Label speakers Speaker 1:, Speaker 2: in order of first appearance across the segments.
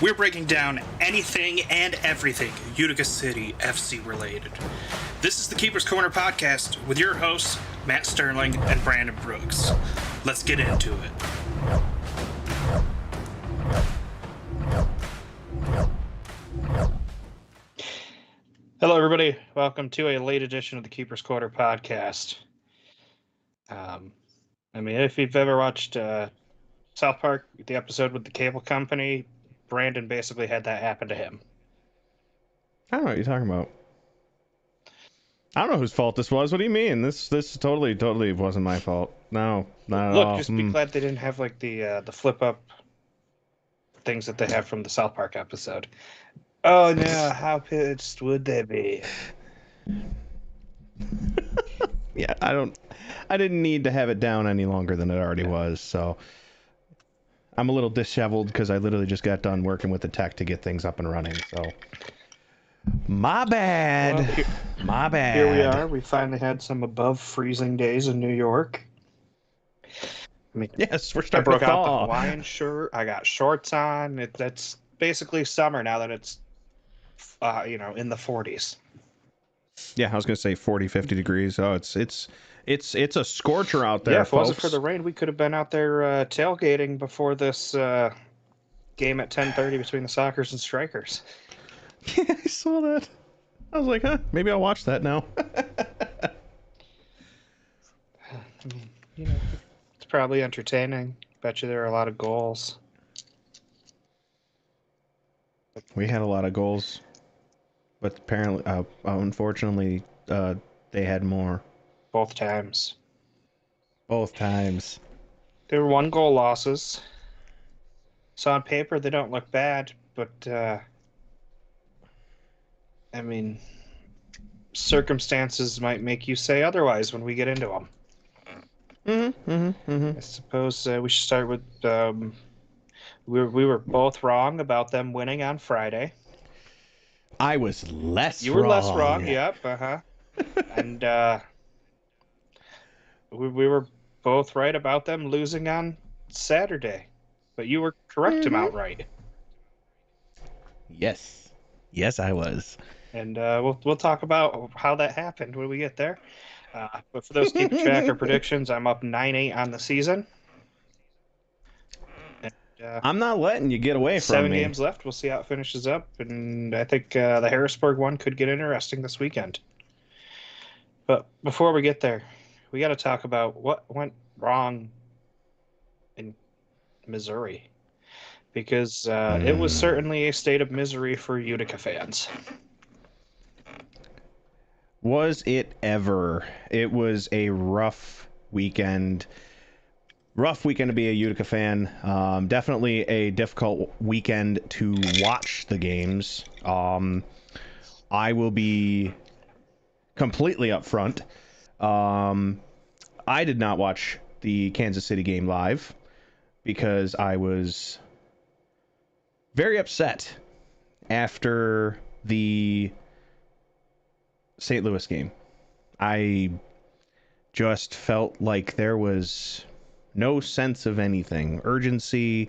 Speaker 1: We're breaking down anything and everything Utica City FC related. This is the Keeper's Corner podcast with your hosts, Matt Sterling and Brandon Brooks. Let's get into it. Hello, everybody. Welcome to a late edition of the Keeper's Corner podcast. If you've ever watched South Park, the episode with the cable company, Brandon basically had that happen to him.
Speaker 2: I don't know what you're talking about. I don't know whose fault this was. What do you mean? This totally wasn't my fault. No, not at all.
Speaker 1: Look, just be glad they didn't have like the flip up things that they have from the South Park episode. Oh no, how pissed would they be?
Speaker 2: Yeah, I didn't need to have it down any longer than it already was, so I'm a little disheveled because I literally just got done working with the tech to get things up and running, so my bad.
Speaker 1: Well,
Speaker 2: my bad.
Speaker 1: Here we are. We finally had some above freezing days in New York.
Speaker 2: Yes, we're
Speaker 1: I
Speaker 2: starting
Speaker 1: broke
Speaker 2: to
Speaker 1: out the
Speaker 2: thaw.
Speaker 1: Hawaiian shirt. I got shorts on. That's basically summer now that it's in the 40s.
Speaker 2: Yeah, I was gonna say 40, 50 degrees. Oh, it's a scorcher out there.
Speaker 1: Yeah, if it wasn't
Speaker 2: folks.
Speaker 1: for the rain, we could have been out there tailgating before this game at 10:30 between the Sockers and Strikers.
Speaker 2: Yeah, I saw that. I was like, maybe I'll watch that now.
Speaker 1: It's probably entertaining. Bet you there are a lot of goals.
Speaker 2: We had a lot of goals, but apparently, unfortunately, they had more.
Speaker 1: Both times.
Speaker 2: Both times.
Speaker 1: There were 1-goal losses. So on paper, they don't look bad, but circumstances might make you say otherwise when we get into them. I suppose we should start with we were both wrong about them winning on Friday.
Speaker 2: I was less
Speaker 1: You
Speaker 2: wrong.
Speaker 1: were less wrong, yep, And we were both right about them losing on Saturday. But you were correct him outright.
Speaker 2: Yes. Yes, I was.
Speaker 1: And we'll talk about how that happened when we get there. But for those keeping track of predictions, I'm up 9-8 on the season. And,
Speaker 2: I'm not letting you get away from
Speaker 1: 7
Speaker 2: me.
Speaker 1: games left. We'll see how it finishes up. And I think the Harrisburg one could get interesting this weekend. But before we get there, we got to talk about what went wrong in Missouri. Because it was certainly a state of misery for Utica fans.
Speaker 2: Was it ever? It was a rough weekend. Rough weekend to be a Utica fan. Definitely a difficult weekend to watch the games. I will be completely upfront. I did not watch the Kansas City game live because I was very upset after the St. Louis game. I just felt like there was no sense of anything. Urgency,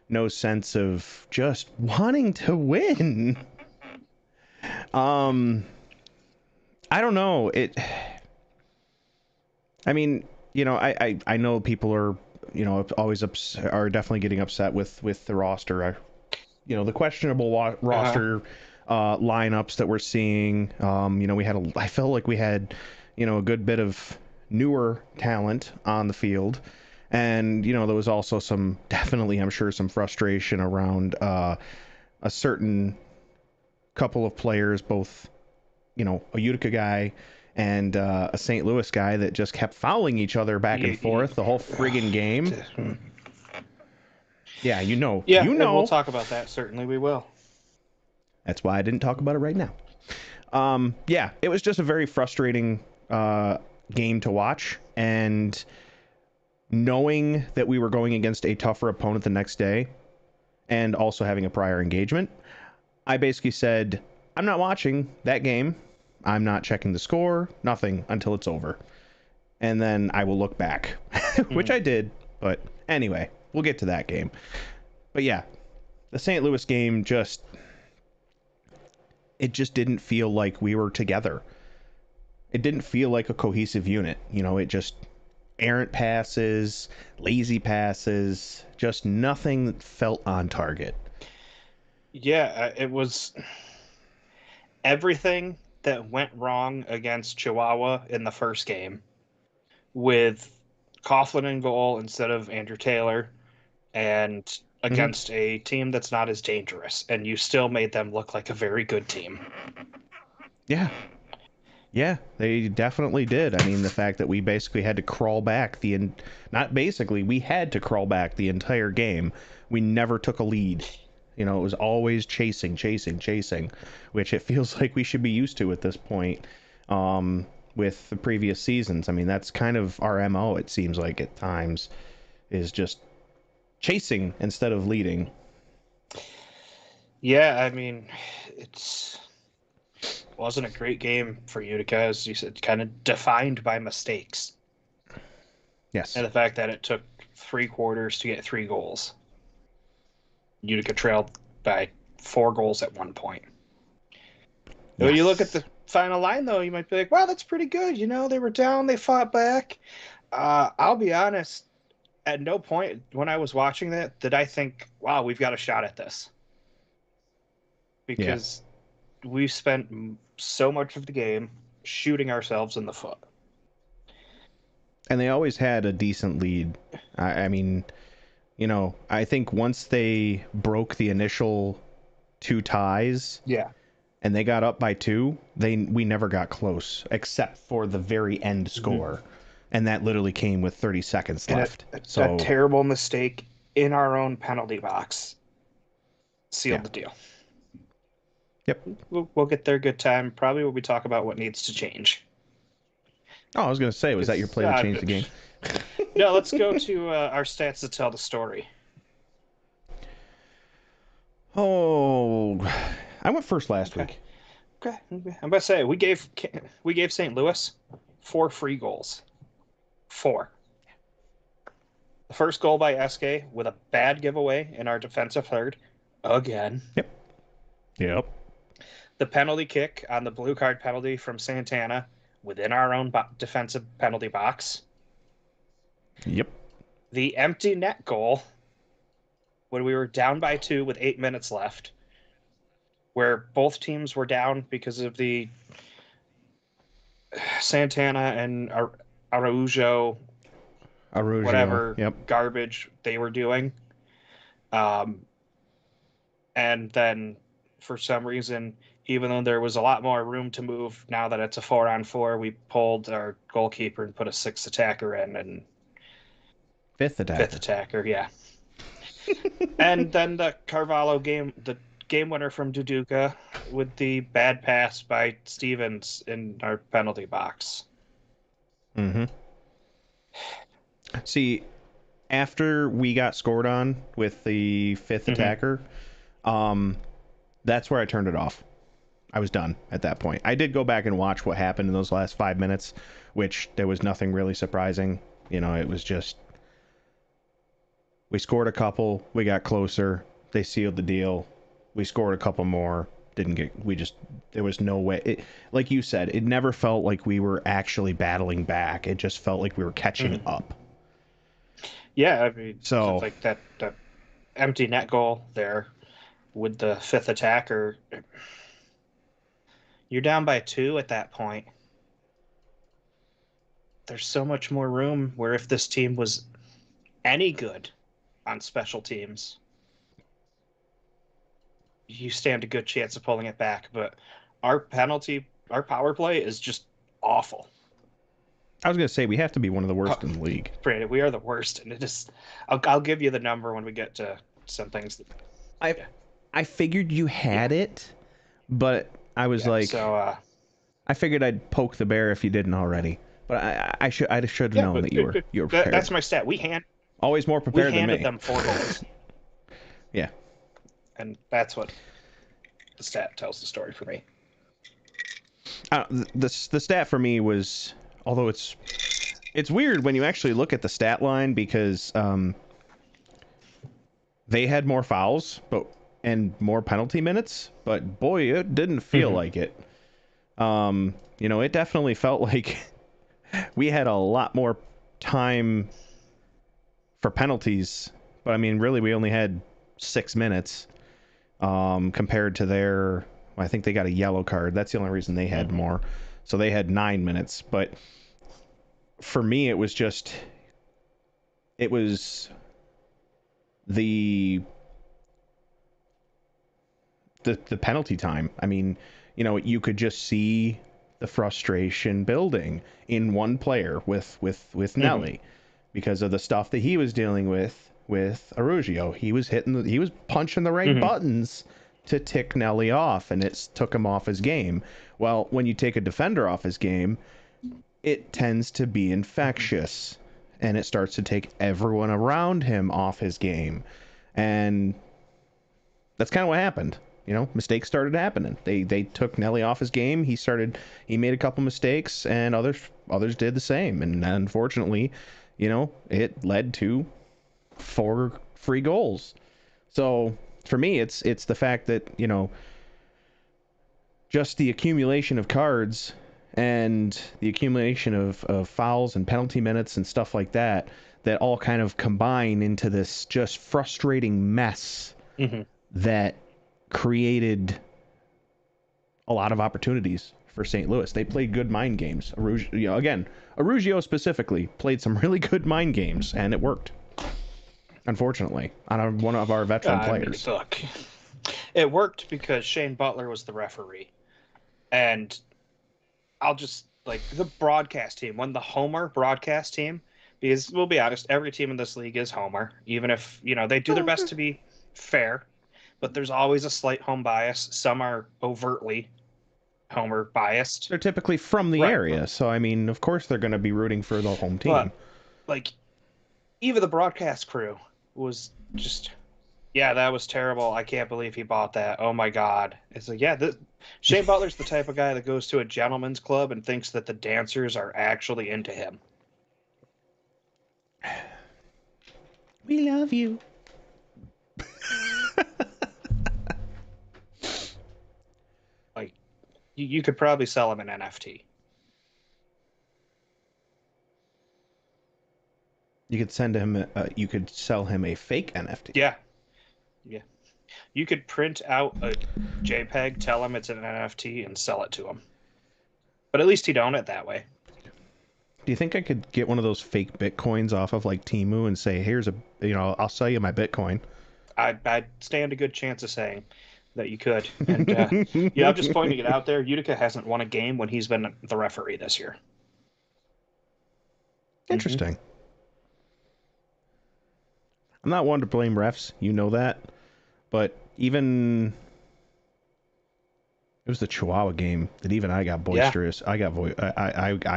Speaker 2: no sense of just wanting to win. I don't know. I know people are, always are definitely getting upset with the roster. The questionable roster lineups that we're seeing. I felt like we had, a good bit of newer talent on the field. And, there was also definitely, I'm sure, some frustration around a certain couple of players, both, a Utica guy and a St. Louis guy that just kept fouling each other back and forth the whole friggin' game. Yeah,
Speaker 1: Yeah, and we'll talk about that. Certainly we will.
Speaker 2: That's why I didn't talk about it right now. Yeah, it was just a very frustrating game to watch. And knowing that we were going against a tougher opponent the next day and also having a prior engagement, I basically said, I'm not watching that game. I'm not checking the score, nothing until it's over. And then I will look back, which I did. But anyway, we'll get to that game. But yeah, the St. Louis game it just didn't feel like we were together. It didn't feel like a cohesive unit. It just errant passes, lazy passes, just nothing felt on target.
Speaker 1: Yeah, it was everything that went wrong against Chihuahua in the first game with Coughlin in goal instead of Andrew Taylor and
Speaker 2: Hmm.
Speaker 1: against a team that's not as dangerous, and you still made them look like a very good team.
Speaker 2: Yeah. Yeah, they definitely did. I mean, the fact that we basically had to crawl back not basically, we had to crawl back the entire game. We never took a lead. It was always chasing, chasing, chasing, which it feels like we should be used to at this point with the previous seasons. I mean, that's kind of our MO, it seems like at times, is just chasing instead of leading.
Speaker 1: Yeah, I mean, it's wasn't a great game for Utica, as you said, kind of defined by mistakes and
Speaker 2: Yes.
Speaker 1: the fact that it took 3 quarters to get 3 goals. Utica trailed by 4 goals at one point. When you look at
Speaker 2: Yes.
Speaker 1: the final line, though, you might be like, "Wow, that's pretty good." They were down, they fought back. I'll be honest. At no point when I was watching that did I think, "Wow, we've got a shot at this,"
Speaker 2: Yeah.
Speaker 1: because we spent so much of the game shooting ourselves in the foot.
Speaker 2: And they always had a decent lead. I mean, I think once they broke the initial two ties
Speaker 1: Yeah,
Speaker 2: and they got up by two, we never got close except for the very end
Speaker 1: mm-hmm.
Speaker 2: score, and that literally came with 30 seconds
Speaker 1: And
Speaker 2: left.
Speaker 1: a
Speaker 2: So
Speaker 1: terrible mistake in our own penalty box
Speaker 2: yeah,
Speaker 1: sealed the deal.
Speaker 2: yep.
Speaker 1: We'll get there good time. Probably when we talk about what needs to change.
Speaker 2: Oh, I was gonna say, was that your
Speaker 1: Because
Speaker 2: play to change the game?
Speaker 1: no, let's go to our stats to tell the story.
Speaker 2: Oh, I went first last
Speaker 1: Okay.
Speaker 2: week.
Speaker 1: Okay. I'm about to say we gave St. Louis 4 free goals. 4. The first goal by SK with a bad giveaway in our defensive third again.
Speaker 2: Yep. Yep.
Speaker 1: The penalty kick on the blue card penalty from Santana within our own defensive penalty box.
Speaker 2: Yep.
Speaker 1: The empty net goal when we were down by 2 with 8 minutes left, where both teams were down because of the Santana and Araujo,
Speaker 2: Arugio.
Speaker 1: whatever
Speaker 2: Yep.
Speaker 1: garbage they were doing. Um, and then for some reason, even though there was a lot more room to move now that it's a 4-on-4, we pulled our goalkeeper and put a 6th attacker in and
Speaker 2: Fifth
Speaker 1: fifth
Speaker 2: attacker.
Speaker 1: attacker, yeah. And then the Carvalho game, the game winner from Duduca with the bad pass by Stevens in our penalty box.
Speaker 2: Mm-hmm. See, after we got scored on with the 5th
Speaker 1: Mm-hmm.
Speaker 2: attacker, that's where I turned it off. I was done at that point. I did go back and watch what happened in those last 5 minutes, which there was nothing really surprising. It was just we scored a couple, we got closer, they sealed the deal. We scored a couple more, didn't get. We just there was no way. Like you said, it never felt like we were actually battling back. It just felt like we were catching
Speaker 1: Mm-hmm.
Speaker 2: up.
Speaker 1: Yeah, I mean,
Speaker 2: So
Speaker 1: like that empty net goal there with the 5th attacker. You're down by 2 at that point. There's so much more room where if this team was any good on special teams, you stand a good chance of pulling it back. But our power play is just awful.
Speaker 2: I was gonna say we have to be one of the worst in the league.
Speaker 1: Brandon, we are the worst, and it is. I'll give you the number when we get to some things.
Speaker 2: I
Speaker 1: Yeah.
Speaker 2: I figured you had it, but I was
Speaker 1: Yeah.
Speaker 2: like,
Speaker 1: So
Speaker 2: I figured I'd poke the bear if you didn't already. But I should have
Speaker 1: yeah,
Speaker 2: known
Speaker 1: but
Speaker 2: that you were prepared.
Speaker 1: that's my stat.
Speaker 2: Always more
Speaker 1: We
Speaker 2: prepared than
Speaker 1: handed
Speaker 2: me.
Speaker 1: them 4 goals,
Speaker 2: Yeah.
Speaker 1: and that's what the stat tells the story for me.
Speaker 2: The stat for me was, although it's weird when you actually look at the stat line because they had more fouls, but and more penalty minutes, but boy, it didn't feel like it. It definitely felt like we had a lot more time for penalties, but I mean, really, we only had 6 minutes compared to their. I think they got a yellow card. That's the only reason they had more. So they had 9 minutes. But for me, it was the penalty time. I mean, you could just see the frustration building in one player with Nelly because of the stuff that he was dealing with Arugio. He was punching the right buttons to tick Nelly off, and it took him off his game. Well, when you take a defender off his game, it tends to be infectious, and it starts to take everyone around him off his game. And that's kind of what happened. Mistakes started happening. They took Nelly off his game. He made a couple mistakes, and others did the same. And unfortunately, it led to 4 free goals. So for me, it's the fact that, just the accumulation of cards and the accumulation of fouls and penalty minutes and stuff like that all kind of combine into this just frustrating mess that created a lot of opportunities for St. Louis. They played good mind games. Arugio specifically played some really good mind games, and it worked. Unfortunately, on one of our veteran players.
Speaker 1: Look, it worked because Shane Butler was the referee. And I'll just, the broadcast team, when the Homer broadcast team, because we'll be honest, every team in this league is Homer, even if, they do their best to be fair, but there's always a slight home bias. Some are overtly Homer biased.
Speaker 2: They're typically from the area, so, I mean, of course they're going to be rooting for the home team.
Speaker 1: But, even the broadcast crew was just, yeah, that was terrible. I can't believe he bought that. Oh, my God. It's like, yeah, Shane Butler's the type of guy that goes to a gentleman's club and thinks that the dancers are actually into him.
Speaker 2: We love you.
Speaker 1: You could probably sell him an NFT.
Speaker 2: You could send him. You could sell him a fake NFT.
Speaker 1: Yeah. You could print out a JPEG, tell him it's an NFT, and sell it to him. But at least he'd own it that way.
Speaker 2: Do you think I could get one of those fake Bitcoins off of Temu and say, "Here's I'll sell you my Bitcoin"?
Speaker 1: I'd stand a good chance of saying that you could. And I'm just pointing it out there. Utica hasn't won a game when he's been the referee this year.
Speaker 2: Interesting. I'm not one to blame refs, that, but even it was the Chihuahua game that even I got boisterous. Yeah. I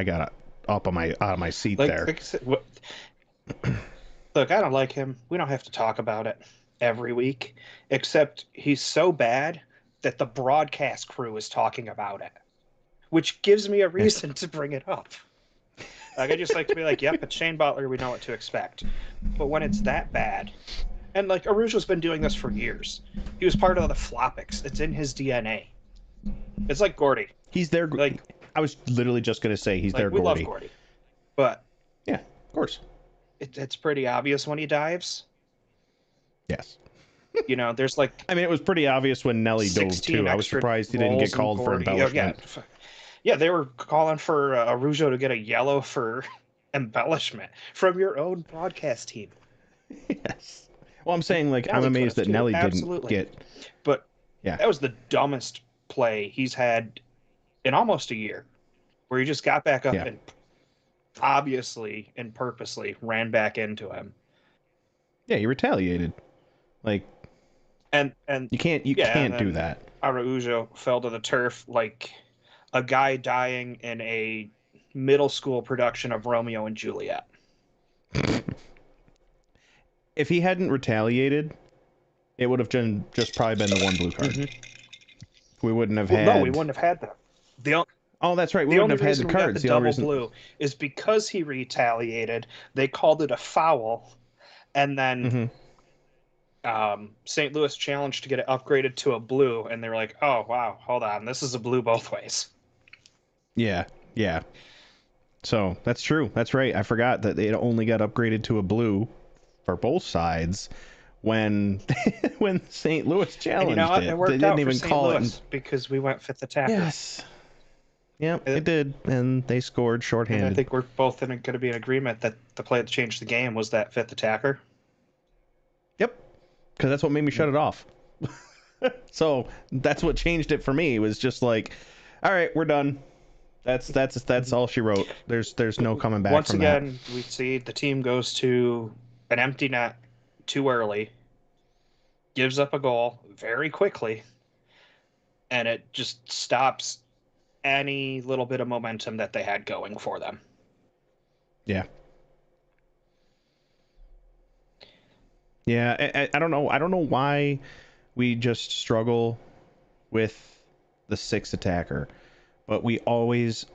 Speaker 2: got up out of my seat there.
Speaker 1: Like I said, look, I don't like him. We don't have to talk about it every week, except he's so bad that the broadcast crew is talking about it, which gives me a reason to bring it up. I just like to be like, yep, it's Shane Butler. We know what to expect. But when it's that bad, and Arugio's been doing this for years. He was part of the Flopics. It's in his DNA. It's like Gordy.
Speaker 2: He's there. I was literally just going to say he's there,
Speaker 1: we
Speaker 2: Gordy.
Speaker 1: We love Gordy. But
Speaker 2: yeah, of course.
Speaker 1: It's pretty obvious when he dives.
Speaker 2: Yes.
Speaker 1: There's
Speaker 2: I mean, it was pretty obvious when Nelly dove too. I was surprised he didn't get called for embellishment.
Speaker 1: Yeah, they were calling for Arugio to get a yellow for embellishment from your own broadcast team.
Speaker 2: Yes. Well, I'm saying I'm amazed that Nelly didn't get.
Speaker 1: But yeah, that was the dumbest play he's had in almost a year, where he just got back up and obviously and purposely ran back into him.
Speaker 2: Yeah, he retaliated.
Speaker 1: And
Speaker 2: you can't do that.
Speaker 1: Araujo fell to the turf like a guy dying in a middle school production of Romeo and Juliet.
Speaker 2: If he hadn't retaliated, it would have just probably been the one blue card. Mm-hmm. We wouldn't have had.
Speaker 1: No, we wouldn't have had that.
Speaker 2: Oh, that's right. We wouldn't have had the cards.
Speaker 1: The double blue is because he retaliated. They called it a foul, and then St. Louis challenged to get it upgraded to a blue, and they were like, "Oh wow, hold on, this is a blue both ways."
Speaker 2: Yeah, yeah. So that's true. That's right. I forgot that it only got upgraded to a blue for both sides when when St. Louis
Speaker 1: And you know
Speaker 2: challenged
Speaker 1: what? It
Speaker 2: it. They
Speaker 1: worked
Speaker 2: didn't
Speaker 1: out for
Speaker 2: even
Speaker 1: St.
Speaker 2: call it.
Speaker 1: Louis because we went fifth attacker.
Speaker 2: Yes. Yep,
Speaker 1: Uh,
Speaker 2: it did, and they scored
Speaker 1: And I
Speaker 2: shorthanded.
Speaker 1: think we're both going to be in agreement that the play that changed the game was that fifth attacker.
Speaker 2: Yep, because that's what made me shut
Speaker 1: Yep.
Speaker 2: it off. So that's what changed it for me. Was just like, all right, we're done. That's all she wrote. There's no coming back
Speaker 1: Once
Speaker 2: from that.
Speaker 1: again, we see the team goes to an empty net too early, gives up a goal very quickly, and it just stops any little bit of momentum that they had going for them.
Speaker 2: Yeah. Yeah, I don't know. I don't know why we just struggle with the sixth attacker, but we always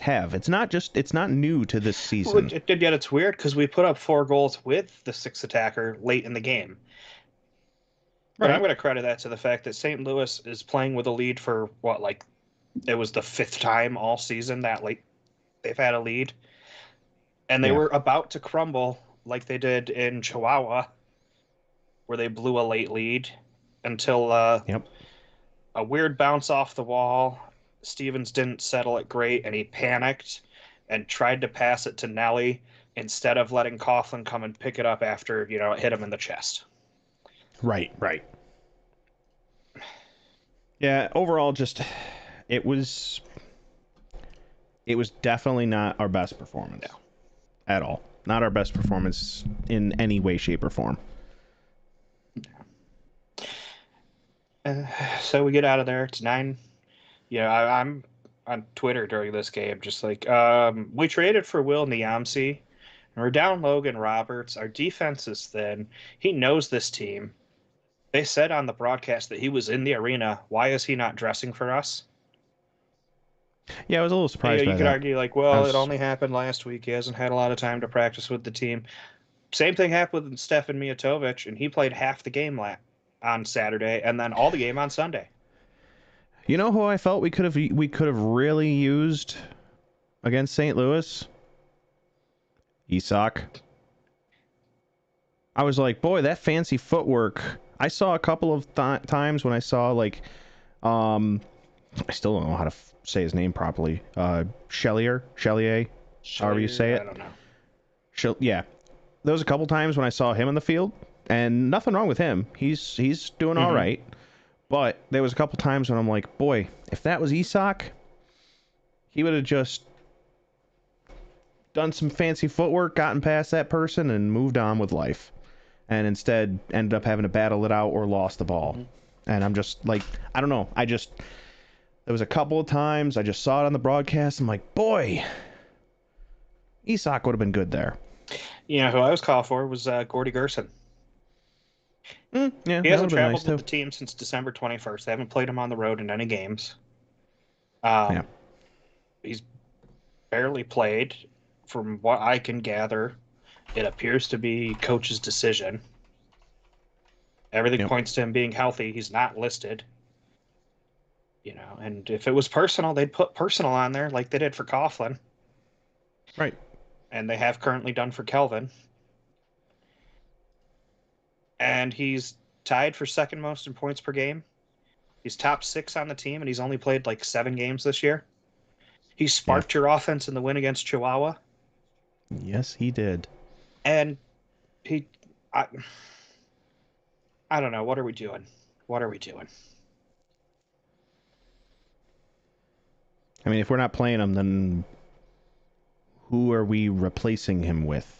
Speaker 2: have. It's not new to this season.
Speaker 1: Yet it's weird because we put up 4 goals with the sixth attacker late in the game. But I'm
Speaker 2: Right.
Speaker 1: going to credit that to the fact that St. Louis is playing with a lead for what, like, it was the 5th time all season that late they've had a lead. And they
Speaker 2: Yeah.
Speaker 1: were about to crumble like they did in Chihuahua, where they blew a late lead until
Speaker 2: Yep.
Speaker 1: a weird bounce off the wall. Stevens didn't settle it great, and he panicked and tried to pass it to Nelly instead of letting Coughlin come and pick it up after, it hit him in the chest.
Speaker 2: Right. Right. Yeah. Overall, just it was it was definitely not our best performance
Speaker 1: No.
Speaker 2: at all. Not our best performance in any way, shape, or form.
Speaker 1: So we get out of there. It's 9. I'm on Twitter during this game, just like, we traded for Will Niamsi, and we're down Logan Roberts. Our defense is thin. He knows this team. They said on the broadcast that he was in the arena. Why is he not dressing for us?
Speaker 2: Yeah, I was a little
Speaker 1: And,
Speaker 2: surprised
Speaker 1: you
Speaker 2: by
Speaker 1: could
Speaker 2: that.
Speaker 1: argue, like,
Speaker 2: I
Speaker 1: well, it
Speaker 2: was
Speaker 1: only happened last week. He hasn't had a lot of time to practice with the team. Same thing happened with Stefan Mijatovic, and he played half the game on Saturday and then all the game on Sunday.
Speaker 2: You know who I felt we could have really used against St. Louis? Isak. I was like, boy, that fancy footwork. I saw a couple of times when I saw like, um, I still don't know how to say his name properly. Chelier, however you say
Speaker 1: I
Speaker 2: it.
Speaker 1: don't know.
Speaker 2: Yeah, there was a couple times when I saw him in the field, and nothing wrong with him. He's doing all
Speaker 1: Mm-hmm.
Speaker 2: right. But there was a couple times when I'm like, boy, if that was Isak, he would have just done some fancy footwork, gotten past that person, and moved on with life. And instead ended up having to battle it out or lost the ball.
Speaker 1: Mm-hmm.
Speaker 2: And I'm just like, I don't know. There was a couple of times I just saw it on the broadcast. I'm like, boy, Isak would have been good there.
Speaker 1: Who I was called for was Gordy Gerson.
Speaker 2: Yeah,
Speaker 1: He
Speaker 2: that would
Speaker 1: hasn't
Speaker 2: have been nice
Speaker 1: traveled with
Speaker 2: too.
Speaker 1: the team since December 21st. They haven't played him on the road in any games.
Speaker 2: Yeah.
Speaker 1: Um, he's barely played. From what I can gather, it appears to be coach's decision. Everything
Speaker 2: Yep.
Speaker 1: points to him being healthy. He's not listed. And if it was personal, they'd put personal on there like they did for Coughlin,
Speaker 2: Right.
Speaker 1: and they have currently done for Kelvin. And he's tied for second most in points per game. He's top 6 on the team, and he's only played like 7 games this year. He
Speaker 2: Yeah.
Speaker 1: sparked your offense in the win against Chihuahua,
Speaker 2: Yes, he did.
Speaker 1: and he, I, I don't know. What are we doing? What are we doing?
Speaker 2: I mean, if we're not playing him, then who are we replacing him with?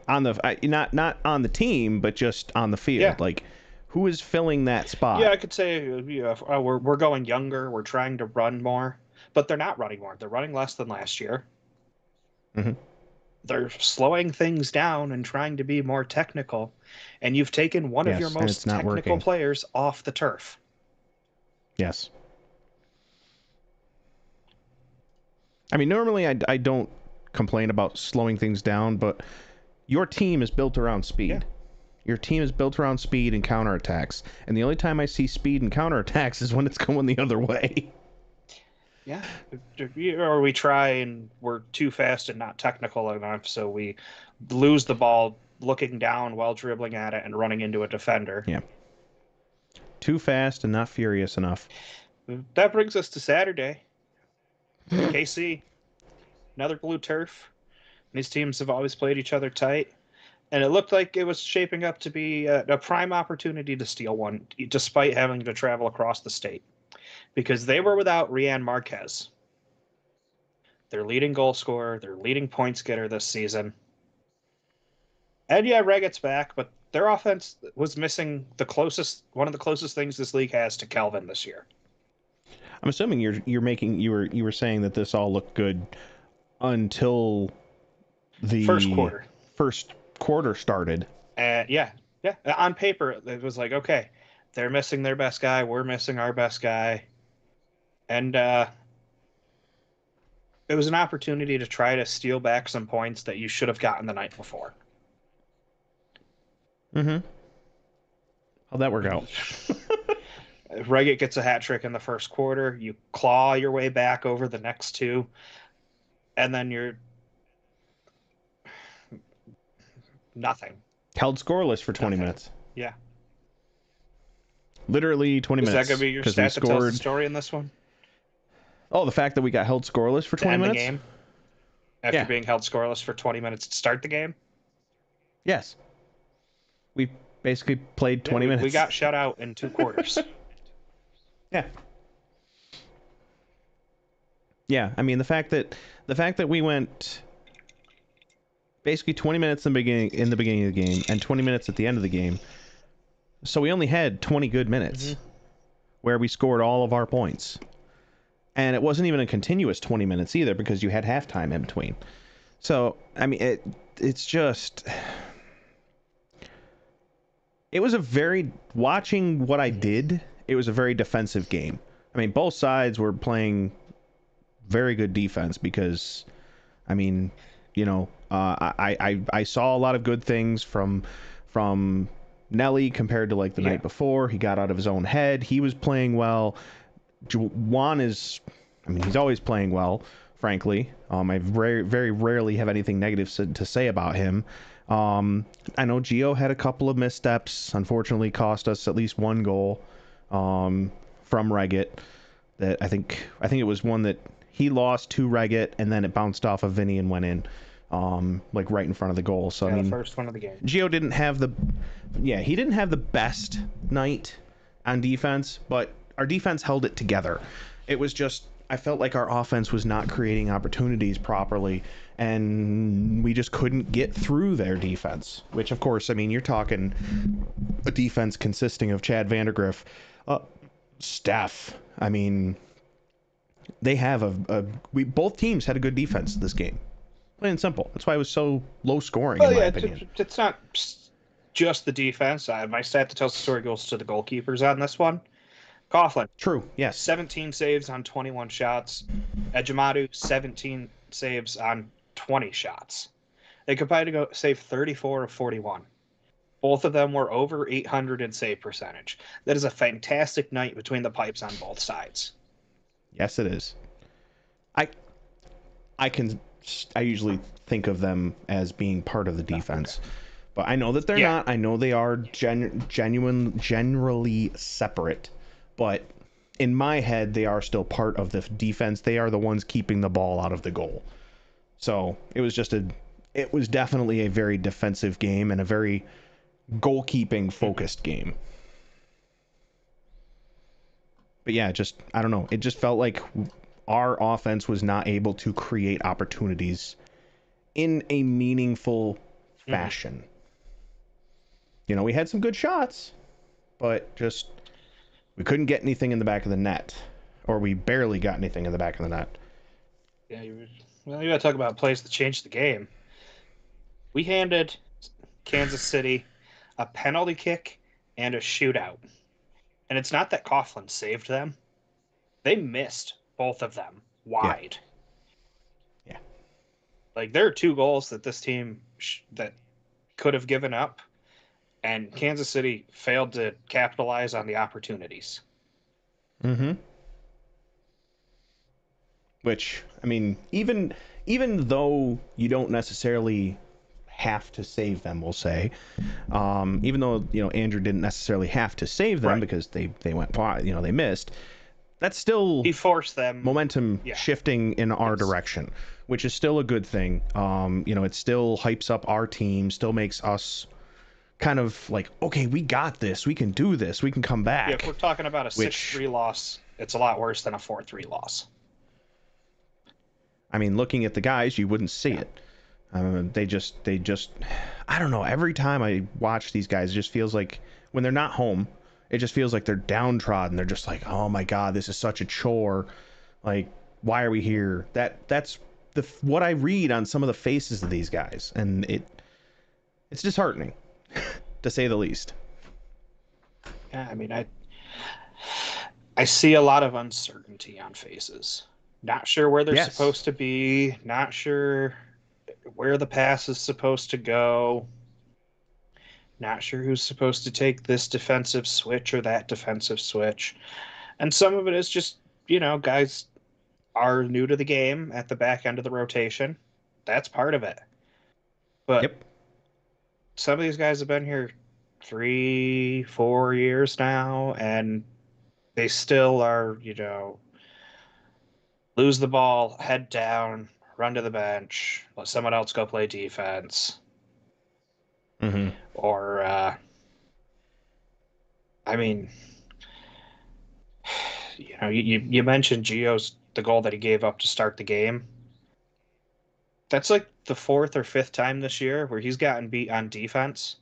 Speaker 2: On the not on the team, but just on the
Speaker 1: Yeah,
Speaker 2: field. Like, who is filling that
Speaker 1: yeah.
Speaker 2: spot?
Speaker 1: I could say, we're going younger. We're trying to run more, but they're not running more. They're running less than last year.
Speaker 2: Hmm.
Speaker 1: They're slowing things down and trying to be more technical, and you've taken one of your
Speaker 2: Yes, and it's
Speaker 1: most
Speaker 2: not
Speaker 1: technical
Speaker 2: working.
Speaker 1: players off the turf.
Speaker 2: Yes. I mean, normally I don't complain about slowing things down, but your team is built around
Speaker 1: Yeah.
Speaker 2: speed. Your team is built around speed and counterattacks, and the only time I see speed and counterattacks is when it's going the other way.
Speaker 1: Yeah. Or we try and we're too fast and not technical enough, so we lose the ball looking down while dribbling at it and running into a defender.
Speaker 2: Yeah. Too fast and not furious enough.
Speaker 1: That brings us to Saturday. KC, another blue turf. These teams have always played each other tight, and it looked like it was shaping up to be a prime opportunity to steal one, despite having to travel across the state, because they were without Rian Marquez, their leading goal scorer, their leading points getter this season. And yeah, Reggett's back, but their offense was missing one of the closest things this league has to Kelvin this year.
Speaker 2: I'm assuming you were saying that this all looked good until the first quarter started.
Speaker 1: Yeah. On paper, it was like, okay, they're missing their best guy, we're missing our best guy, and it was an opportunity to try to steal back some points that you should have gotten the night before.
Speaker 2: Mm-hmm. How'd that work out?
Speaker 1: Reggett gets a hat trick in the first quarter. You claw your way back over the next two, and then you're nothing.
Speaker 2: Held scoreless for 20 minutes.
Speaker 1: Yeah.
Speaker 2: Literally 20 minutes.
Speaker 1: Is that going to be your stat that tells the story in this one?
Speaker 2: Oh, the fact that we got held scoreless for 20 minutes?
Speaker 1: The game? After being held scoreless for 20 minutes to start the game?
Speaker 2: Yes. We basically played 20 minutes.
Speaker 1: We got shut out in 2 quarters.
Speaker 2: Yeah. Yeah, I mean the fact that we went basically 20 minutes in the beginning of the game and 20 minutes at the end of the game. So we only had 20 good minutes where we scored all of our points. And it wasn't even a continuous 20 minutes either because you had halftime in between. So, I mean it's just it was watching what I did, it was a very defensive game. I mean, both sides were playing very good defense because, I mean, you know, I saw a lot of good things from Nelly compared to like the night before. He got out of his own head. He was playing well. Juan he's always playing well, frankly. I very rarely have anything negative to say about him. I know Gio had a couple of missteps, unfortunately cost us at least one goal from Reggett. That I think it was one that he lost to Reggett and then it bounced off of Vinny and went in like right in front of the goal. So I mean,
Speaker 1: the first one of the game.
Speaker 2: Gio didn't have the best night on defense, but our defense held it together. It was just I felt like our offense was not creating opportunities properly, and we just couldn't get through their defense. Which, of course, I mean, you're talking a defense consisting of Chad Vandergriff, Steph. I mean, they have both teams had a good defense this game. Plain and simple. That's why it was so low scoring, in my opinion.
Speaker 1: It's not just the defense. My stat that tells the story goes to the goalkeepers on this one. Coughlin.
Speaker 2: True, yes.
Speaker 1: 17 saves on 21 shots. Ejimadu, 17 saves on 20 shots. They combined to save 34 of 41. Both of them were over 800 in save percentage. That is a fantastic night between the pipes on both sides.
Speaker 2: Yes, it is. I usually think of them as being part of the defense. Okay. But I know that they're not. I know they are generally separate. But in my head, they are still part of the defense. They are the ones keeping the ball out of the goal. So it was definitely a very defensive game and a very goalkeeping focused game. But yeah, I don't know. It just felt like our offense was not able to create opportunities in a meaningful fashion. You know, we had some good shots, but just we couldn't get anything in the back of the net, or we barely got anything in the back of the net.
Speaker 1: Yeah, you got to talk about plays that changed the game. We handed Kansas City a penalty kick and a shootout. And it's not that Coughlin saved them. They missed both of them wide.
Speaker 2: Yeah.
Speaker 1: Like, there are 2 goals that this team that could have given up, and Kansas City failed to capitalize on the opportunities.
Speaker 2: Mm-hmm. Which, I mean, even though you don't necessarily have to save them, we'll say, even though Andrew didn't necessarily have to save them
Speaker 1: Right.
Speaker 2: because they went wide, they missed. That's still
Speaker 1: He forced them.
Speaker 2: momentum
Speaker 1: Yeah.
Speaker 2: shifting in our direction, which is still a good thing. It still hypes up our team, still makes us kind of like, okay, we got this, we can do this, we can come back.
Speaker 1: Yeah, if we're talking about a
Speaker 2: which
Speaker 1: 6-3 loss, it's a lot worse than a 4-3 loss.
Speaker 2: I mean, looking at the guys, you wouldn't see it. They just, I don't know. Every time I watch these guys, it just feels like when they're not home, it just feels like they're downtrodden. They're just like, oh my God, this is such a chore. Like, why are we here? That's what I read on some of the faces of these guys, and it's disheartening, to say the least.
Speaker 1: Yeah, I mean, I see a lot of uncertainty on faces. Not sure where they're
Speaker 2: Yes.
Speaker 1: supposed to be. Not sure where the pass is supposed to go. Not sure who's supposed to take this defensive switch or that defensive switch. And some of it is just, guys are new to the game at the back end of the rotation. That's part of it. But
Speaker 2: Yep.
Speaker 1: some of these guys have been here 3-4 years now, and they still are, lose the ball, head down, run to the bench, let someone else go play defense.
Speaker 2: Mm-hmm.
Speaker 1: Or, I mean, you mentioned the goal that he gave up to start the game. That's like the fourth or fifth time this year where he's gotten beat on defense,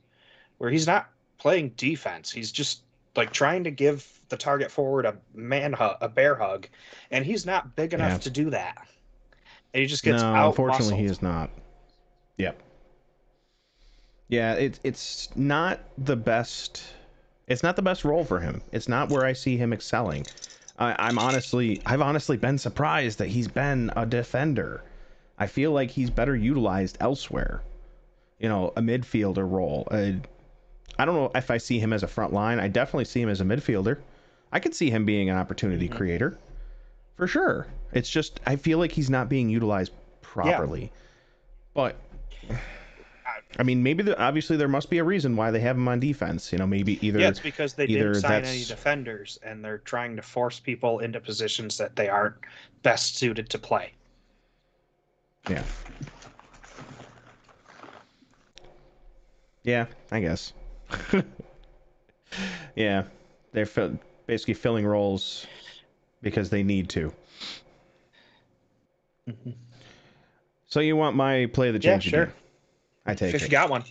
Speaker 1: where he's not playing defense. He's just like trying to give the target forward a bear hug, and he's not big enough to do that. And he just gets
Speaker 2: No,
Speaker 1: out
Speaker 2: unfortunately, he
Speaker 1: muscled.
Speaker 2: is not. Yep. Yeah, it's not the best. It's not the best role for him. It's not where I see him excelling. I've honestly been surprised that he's been a defender. I feel like he's better utilized elsewhere. A midfielder role. I don't know if I see him as a front line. I definitely see him as a midfielder. I could see him being an opportunity creator, for sure. It's just I feel like he's not being utilized properly. Yeah. But I mean, maybe obviously there must be a reason why they have him on defense. Maybe either
Speaker 1: it's because they didn't sign any defenders, and they're trying to force people into positions that they aren't best suited to play.
Speaker 2: Yeah. Yeah, I guess. Yeah, they're basically filling roles because they need to. Mm-hmm. So you want my play the change?
Speaker 1: Yeah, sure.
Speaker 2: Game? I take
Speaker 1: if you got one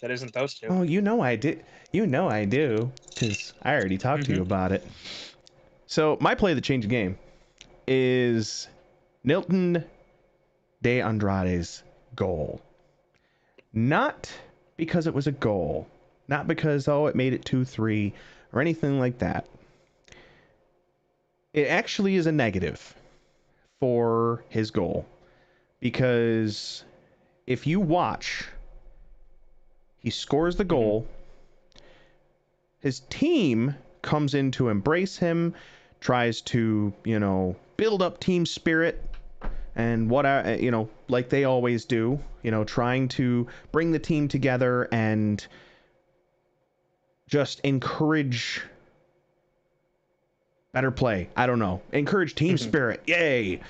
Speaker 1: that isn't those two.
Speaker 2: Oh, I did. I do, because I already talked to you about it. So my play the change game is Nilton de Andrade's goal. Not because it was a goal, not because it made it 2-3 or anything like that. It actually is a negative for his goal, because if you watch, he scores the goal. His team comes in to embrace him, tries to, build up team spirit, and like they always do, trying to bring the team together and just encourage better play. I don't know. Encourage team spirit. Yay.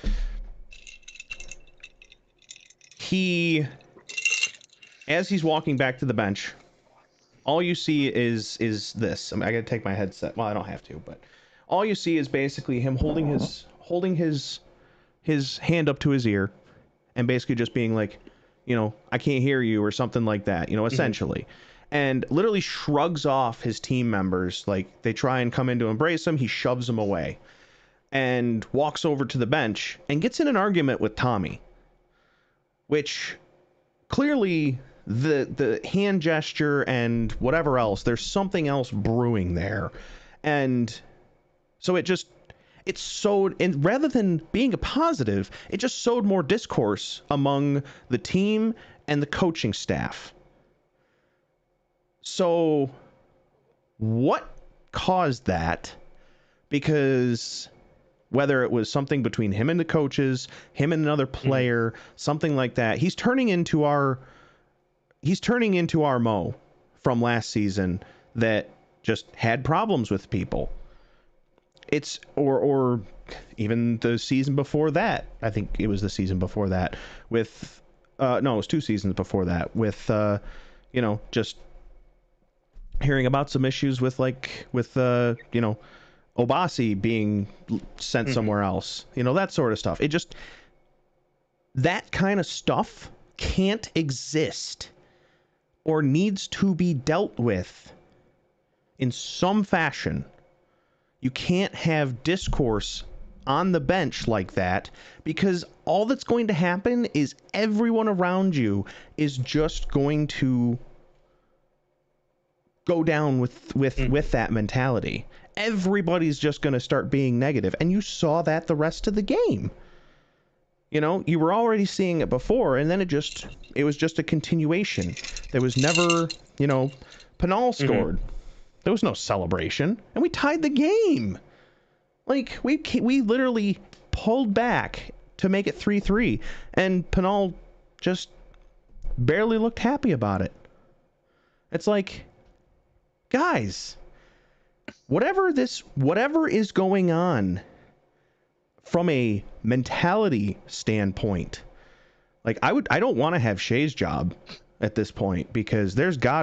Speaker 2: As he's walking back to the bench, all you see is this. I gotta take my headset. Well, I don't have to, but all you see is basically him holding his hand up to his ear, and basically just being like, I can't hear you, or something like that, essentially. And literally shrugs off his team members. Like, they try and come in to embrace him, he shoves them away, and walks over to the bench and gets in an argument with Tommy, which clearly the hand gesture and whatever else, there's something else brewing there. And so it sowed, and rather than being a positive, it just sowed more discourse among the team and the coaching staff. So what caused that? Because whether it was something between him and the coaches, him and another
Speaker 1: Mhm.
Speaker 2: player, something like that, he's turning into our Mo from last season that just had problems with people. It's or even the season before that. I think it was the season before that with no, it was 2 seasons before that with just hearing about some issues with Obasi being sent
Speaker 1: Mhm.
Speaker 2: somewhere else. That sort of stuff. It just that kind of stuff can't exist or needs to be dealt with in some fashion. You can't have discourse on the bench like that, because all that's going to happen is everyone around you is just going to go down with
Speaker 1: Mhm.
Speaker 2: that mentality. Everybody's just going to start being negative, and you saw that the rest of the game. You were already seeing it before, and then it was just a continuation. There was never, Pinal
Speaker 1: Mhm.
Speaker 2: scored. There was no celebration, and we tied the game. Like we literally pulled back to make it 3-3, and Pinal just barely looked happy about it. It's like, guys, whatever is going on from a mentality standpoint, like I don't want to have Shea's job at this point, because he's got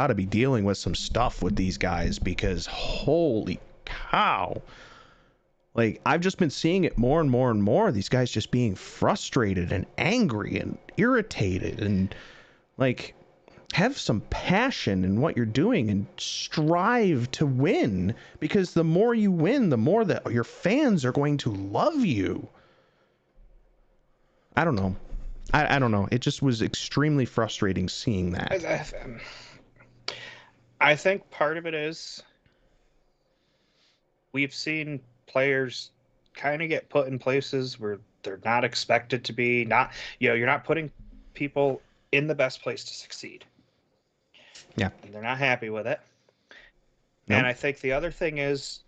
Speaker 2: to be dealing with some stuff with these guys, because holy cow. Like, I've just been seeing it more and more and more. These guys just being frustrated and angry and irritated, and like, have some passion in what you're doing and strive to win, because the more you win, the more that your fans are going to love you. I don't know. I don't know. It just was extremely frustrating seeing
Speaker 1: I,
Speaker 2: that.
Speaker 1: I I think part of it is we've seen players kind of get put in places where they're not expected to be. Not, you're not putting people in the best place to succeed,
Speaker 2: Yeah.
Speaker 1: and they're not happy with it. And
Speaker 2: No.
Speaker 1: I think the other thing is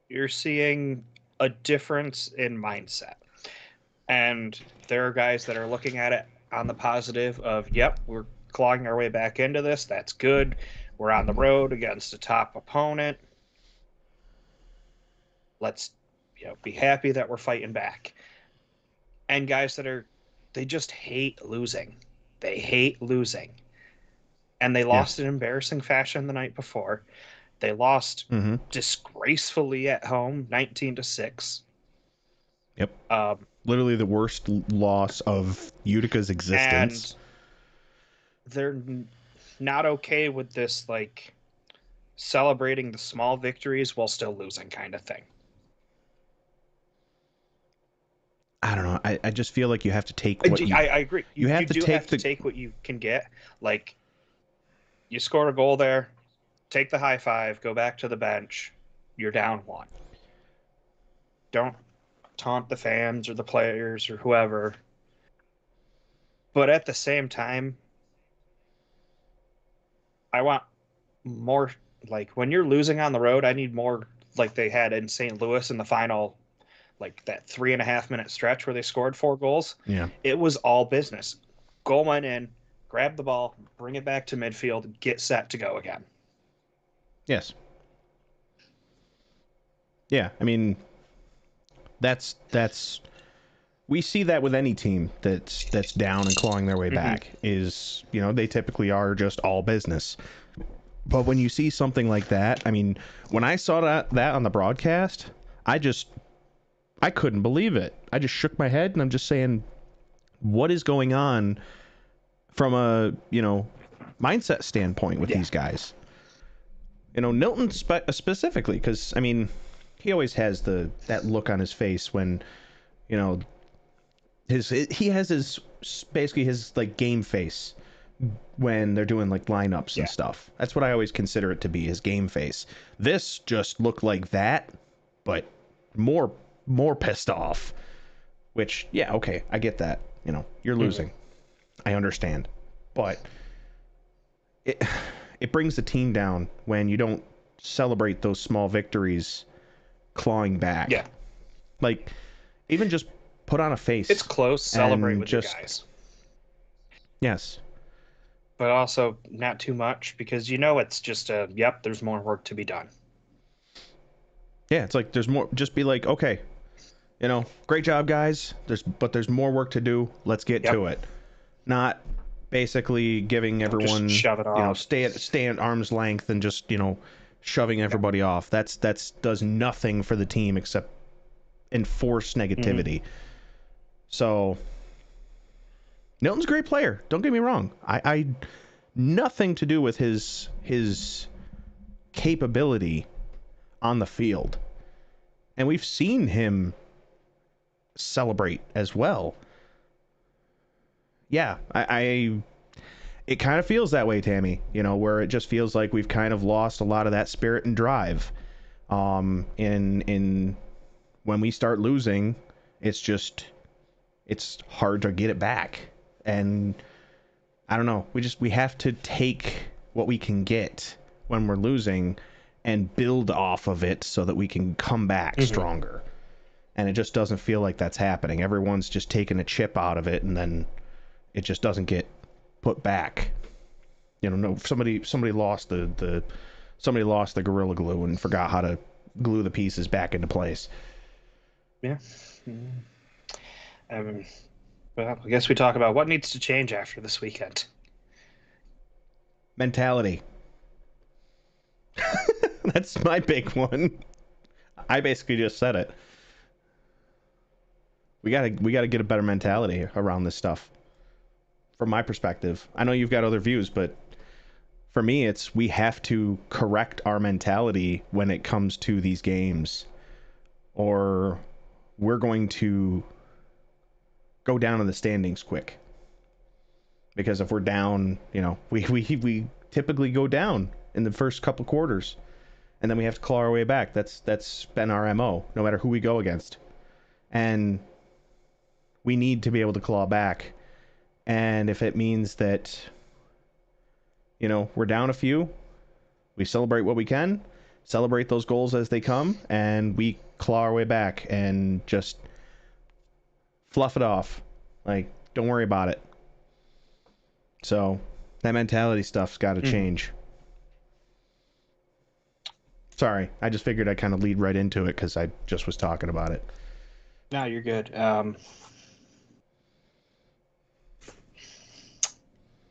Speaker 1: you're seeing a difference in mindset. And there are guys that are looking at it on the positive of, yep, we're clawing our way back into this. That's good. We're on the road against a top opponent. Let's be happy that we're fighting back. And guys that they just hate losing. They hate losing. And they lost
Speaker 2: Yes.
Speaker 1: in embarrassing fashion the night before. They lost
Speaker 2: Mm-hmm.
Speaker 1: disgracefully at home, 19-6.
Speaker 2: Yep.
Speaker 1: Um,
Speaker 2: Literally the worst loss of Utica's existence.
Speaker 1: and they're not okay with this, like, celebrating the small victories while still losing kind of thing.
Speaker 2: I don't know. I just feel like you have to take
Speaker 1: I,
Speaker 2: what
Speaker 1: I agree.
Speaker 2: you
Speaker 1: You
Speaker 2: have to
Speaker 1: do
Speaker 2: take
Speaker 1: have to
Speaker 2: the
Speaker 1: take what you can get. Like, you scored a goal there, take the high five, go back to the bench. You're down one. Don't taunt the fans or the players or whoever. But at the same time, I want more. Like, when you're losing on the road, I need more like they had in St. Louis in the final, like that 3.5 minute stretch where they scored 4 goals.
Speaker 2: yeah.
Speaker 1: It was all business. Goal went in, grab the ball, bring it back to midfield, get set to go again.
Speaker 2: Yes. Yeah. I mean, that's we see that with any team that's down and clawing their way
Speaker 1: Mm-hmm.
Speaker 2: back, is they typically are just all business. But when you see something like that, I mean, when I saw that on the broadcast, I couldn't believe it. I just shook my head, and I'm just saying, what is going on from a mindset standpoint with
Speaker 1: Yeah.
Speaker 2: these guys? Nilton specifically, because I mean, he always has that look on his face when you know he has his basically his like game face when they're doing like lineups and
Speaker 1: Yeah.
Speaker 2: stuff. That's what I always consider it to be, his game face. This just looked like that, but more more pissed off. Which, yeah, okay, I get that. You're
Speaker 1: Mm-hmm.
Speaker 2: losing. I understand, but it it brings the team down when you don't celebrate those small victories clawing back.
Speaker 1: Yeah,
Speaker 2: Like, even just put on a
Speaker 1: it's
Speaker 2: face
Speaker 1: close. Celebrate
Speaker 2: and
Speaker 1: with your
Speaker 2: just,
Speaker 1: guys,
Speaker 2: yes.
Speaker 1: but also not too much because you know it's just a yep. There's more work to be done.
Speaker 2: Yeah, it's like there's more, just be like, okay, great job, guys. There's more work to do. Let's get
Speaker 1: Yep.
Speaker 2: to it. Not basically giving
Speaker 1: Don't just
Speaker 2: everyone,
Speaker 1: shove it off.
Speaker 2: stay at arm's length and just, shoving
Speaker 1: Yeah.
Speaker 2: everybody off. That's does nothing for the team except enforce
Speaker 1: Hmm.
Speaker 2: negativity. So Nilton's a great player. Don't get me wrong. I nothing to do with his capability on the field. And we've seen him celebrate as well. Yeah, I it kind of feels that way, Tammy. Where it just feels like we've kind of lost a lot of that spirit and drive. In when we start losing, it's hard to get it back. And I don't know. We have to take what we can get when we're losing and build off of it so that we can come back
Speaker 1: Hmm.
Speaker 2: stronger. And it just doesn't feel like that's happening. Everyone's just taking a chip out of it, and then it just doesn't get put back. No, somebody lost somebody lost the gorilla glue and forgot how to glue the pieces back into place.
Speaker 1: Yeah. Mm. Um, well, I guess we talk about what needs to change after this weekend.
Speaker 2: Mentality. That's my big one. I basically just said it. We gotta get a better mentality around this stuff. From my perspective, I know you've got other views, but for me, it's we have to correct our mentality when it comes to these games, or we're going to go down in the standings quick. Because if we're down, we typically go down in the first couple quarters, and then we have to claw our way back. That's been our MO, no matter who we go against, and we need to be able to claw back. And if it means that we're down a few, we celebrate what we can, celebrate those goals as they come, and we claw our way back and just fluff it off. Like, don't worry about it. So that mentality stuff's got to
Speaker 1: Hmm.
Speaker 2: change. Sorry, I just figured I'd kind of lead right into it because I just was talking about it.
Speaker 1: No, you're good.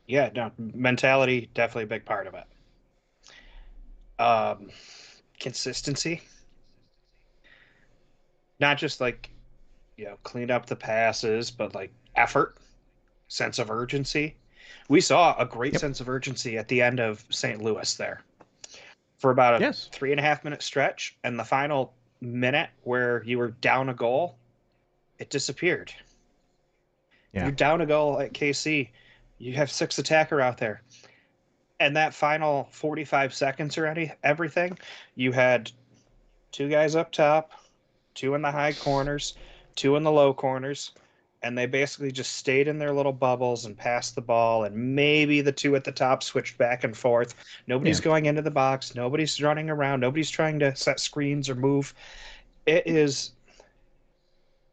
Speaker 1: Yeah, no, mentality definitely a big part of it. Um, Consistency, not just like clean up the passes, but like effort, sense of urgency. We saw a great
Speaker 2: Yep.
Speaker 1: sense of urgency at the end of St. Louis there for about a
Speaker 2: Yes.
Speaker 1: 3.5 minute stretch, and the final minute where you were down a goal, it disappeared.
Speaker 2: Yeah.
Speaker 1: You're down a goal at KC. You have six attacker out there. And that final 45 seconds or everything, you had two guys up top, two in the high corners, two in the low corners, and they basically just stayed in their little bubbles and passed the ball. And maybe the two at the top switched back and forth. Nobody's
Speaker 2: Yeah.
Speaker 1: going into the box. Nobody's running around. Nobody's trying to set screens or move. It is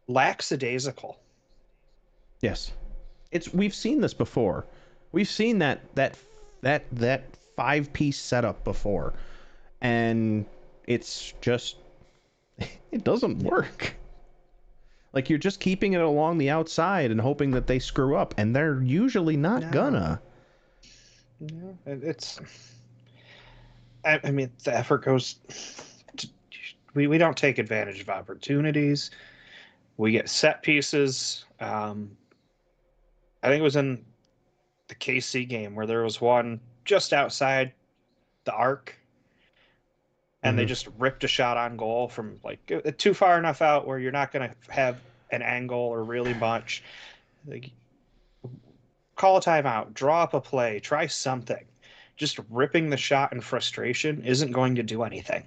Speaker 1: lackadaisical.
Speaker 2: Yes. We've seen this before. We've seen that 5-piece setup before, and it's just it doesn't work. Like, you're just keeping it along the outside and hoping that they screw up, and they're usually not
Speaker 1: No,
Speaker 2: gonna.
Speaker 1: no, it's. I mean, the effort goes. To, we don't take advantage of opportunities. We get set pieces. I think it was in the KC game where there was one just outside the arc, and they
Speaker 2: Mm-hmm.
Speaker 1: just ripped a shot on goal from like too far enough out where you're not going to have an angle or really much. Like, call a timeout, draw up a play, try something. Just ripping the shot in frustration isn't going to do anything.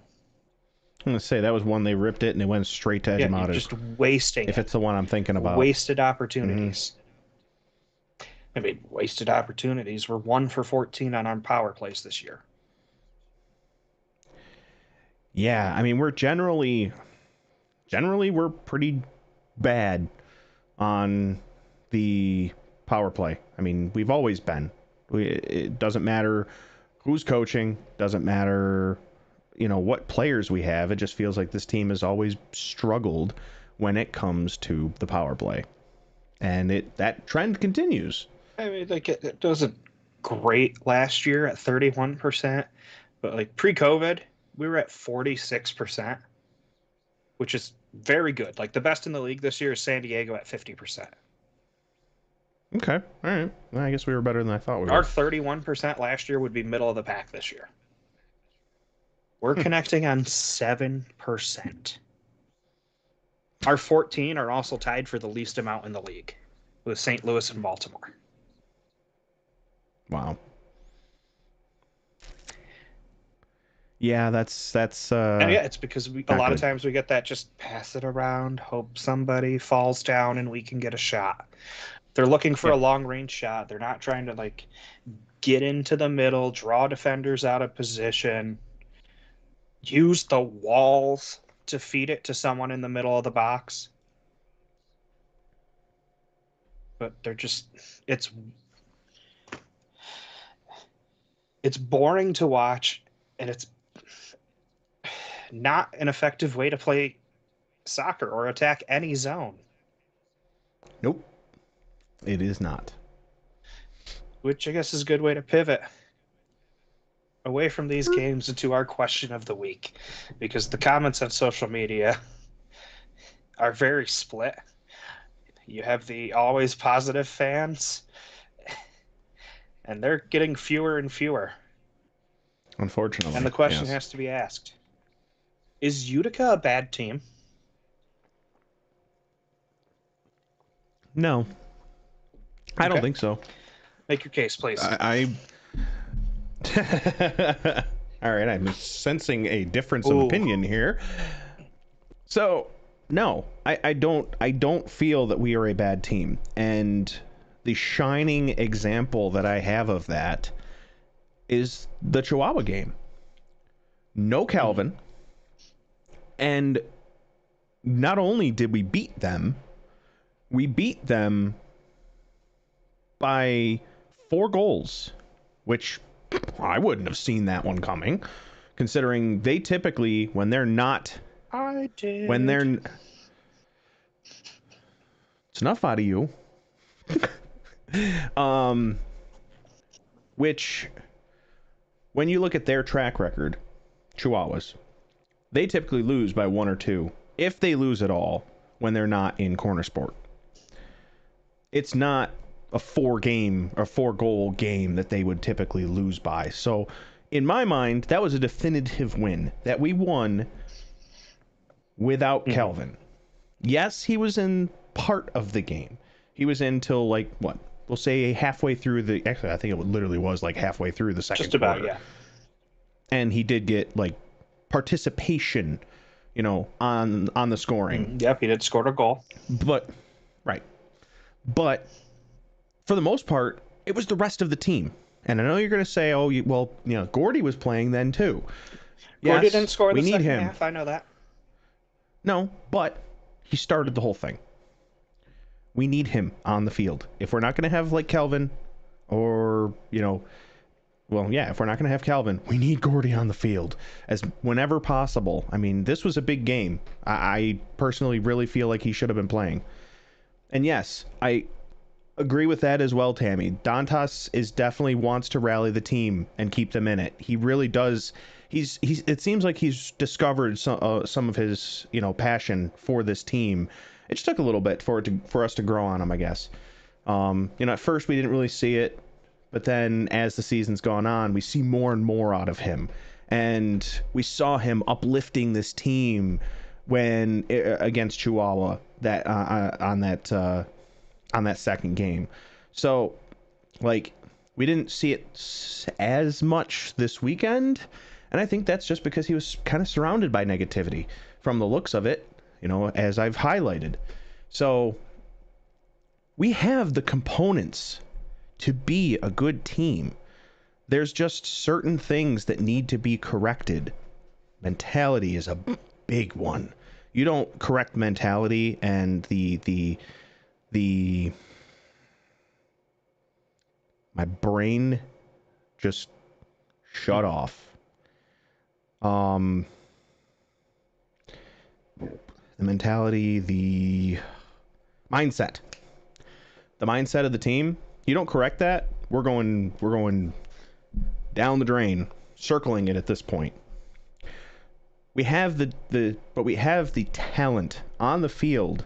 Speaker 2: I'm gonna say that was one they ripped it and it went straight to
Speaker 1: Yeah, you're
Speaker 2: Edgemadu.
Speaker 1: just wasting
Speaker 2: If
Speaker 1: it.
Speaker 2: it's the one I'm thinking about.
Speaker 1: Wasted
Speaker 2: Mm-hmm.
Speaker 1: opportunities. I mean, wasted opportunities. We're 1 for 14 on our power plays this year.
Speaker 2: Yeah, I mean, we're generally we're pretty bad on the power play. I mean, we've always been. It doesn't matter who's coaching, doesn't matter, what players we have. It just feels like this team has always struggled when it comes to the power play. And that trend continues.
Speaker 1: I mean, like it wasn't great last year at 31%, but like pre-COVID, we were at 46%, which is very good. Like the best in the league this year is San Diego at 50%.
Speaker 2: Okay, all right. Well, I guess we were better than I thought we
Speaker 1: Our
Speaker 2: were.
Speaker 1: 31% last year would be middle of the pack this year. We're connecting on 7%. Our 14 are also tied for the least amount in the league with St. Louis and Baltimore.
Speaker 2: Wow. Yeah, that's
Speaker 1: And yeah, it's because a
Speaker 2: not
Speaker 1: lot of
Speaker 2: good.
Speaker 1: times we get that just pass it around, hope somebody falls down and we can get a shot. They're looking for a
Speaker 2: Yep.
Speaker 1: long range shot. They're not trying to like get into the middle, draw defenders out of position, use the walls to feed it to someone in the middle of the box. But they're just it's it's boring to watch and it's not an effective way to play soccer or attack any zone,
Speaker 2: Nope. It is not.
Speaker 1: which I guess is a good way to pivot away from these games into our question of the week because the comments on social media are very split. You have the always positive fans, and they're getting fewer and fewer. And
Speaker 2: Unfortunately,
Speaker 1: the question
Speaker 2: yes.
Speaker 1: has to be asked: is Utica a bad team?
Speaker 2: No, I don't
Speaker 1: Okay,
Speaker 2: think so.
Speaker 1: make your case, please.
Speaker 2: All right, I'm sensing a difference of
Speaker 1: Ooh,
Speaker 2: opinion here. So, no, I don't feel that we are a bad team. And the shining example that I have of that is the Chihuahua game. No
Speaker 1: mhm.
Speaker 2: Calvin, and not only did we beat them by 4 goals, which I wouldn't have seen that one coming, considering they typically,
Speaker 1: I
Speaker 2: when
Speaker 1: did.
Speaker 2: they're, it's enough out of you. um, which, when you look at their track record, Chihuahuas, they typically lose by 1 or 2, if they lose at all, when they're not in corner sport. It's not a 4 goal game that they would typically lose by. So, in my mind, that was a definitive win that we won without
Speaker 1: Mhm.
Speaker 2: Calvin. Yes, he was in part of the game. He was in till like what? We'll say halfway through the. Actually, I think it literally was like halfway through the second
Speaker 1: Just about,
Speaker 2: quarter,
Speaker 1: yeah.
Speaker 2: and he did get like participation, on the scoring.
Speaker 1: Yep, he did score a goal.
Speaker 2: But right, but for the most part, it was the rest of the team. And I know you're going to say, oh, well, Gordy was playing then too.
Speaker 1: Gordy didn't
Speaker 2: Yes,
Speaker 1: score
Speaker 2: we
Speaker 1: the
Speaker 2: need
Speaker 1: second
Speaker 2: him.
Speaker 1: half. I know that.
Speaker 2: No, but he started the whole thing. We need him on the field. If we're not going to have like Kelvin or, well, yeah, if we're not going to have Calvin, we need Gordy on the field as whenever possible. I mean, this was a big game. I personally really feel like he should have been playing. And yes, I agree with that as well, Tammy. Dantas is definitely wants to rally the team and keep them in it. He really does. He's. It seems like he's discovered some of his passion for this team. It just took a little bit for us to grow on him, I guess. At first we didn't really see it, but then as the season's gone on, we see more and more out of him, and we saw him uplifting this team when against Chihuahua on that second game. So, like, we didn't see it as much this weekend, and I think that's just because he was kind of surrounded by negativity from the looks of it, as I've highlighted. So, we have the components to be a good team. There's just certain things that need to be corrected. Mentality is a big one. You don't correct mentality, and the my brain just shut off. The mentality, the mindset of the team. You don't correct that, we're going down the drain, circling it at this point. We have but we have the talent on the field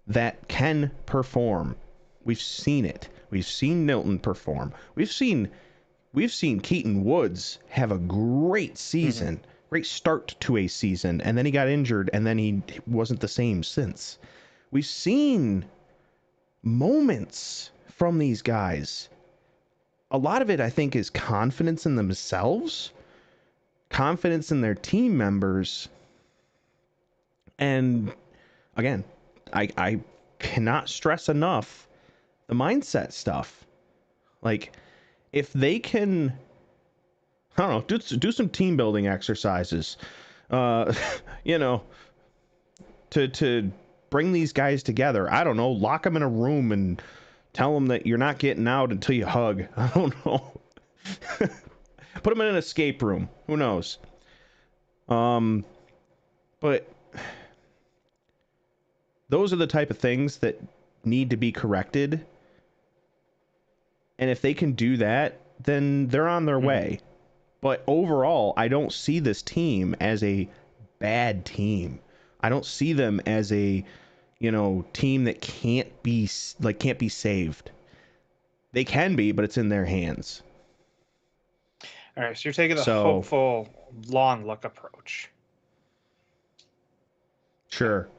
Speaker 2: that can perform. We've seen it. We've seen Milton perform. We've seen Keaton Woods have a great season, great start to a season, and then he got injured, and then he wasn't the same since. We've seen moments from these guys. A lot of it, I think, is confidence in themselves, confidence in their team members, and again, I cannot stress enough the mindset stuff. Like, if they can, I don't know, do some team building exercises, you know, to bring these guys together. I don't know, lock them in a room and tell them that you're not getting out until you hug. I don't know. Put them in an escape room. Who knows? But those are the type of things that need to be corrected. And if they can do that, then they're on their way. But overall, I don't see this team as a bad team. I don't see them as a, team that can't be saved. They can be, but it's in their hands.
Speaker 1: All right, so you're taking the hopeful, long look approach.
Speaker 2: Sure.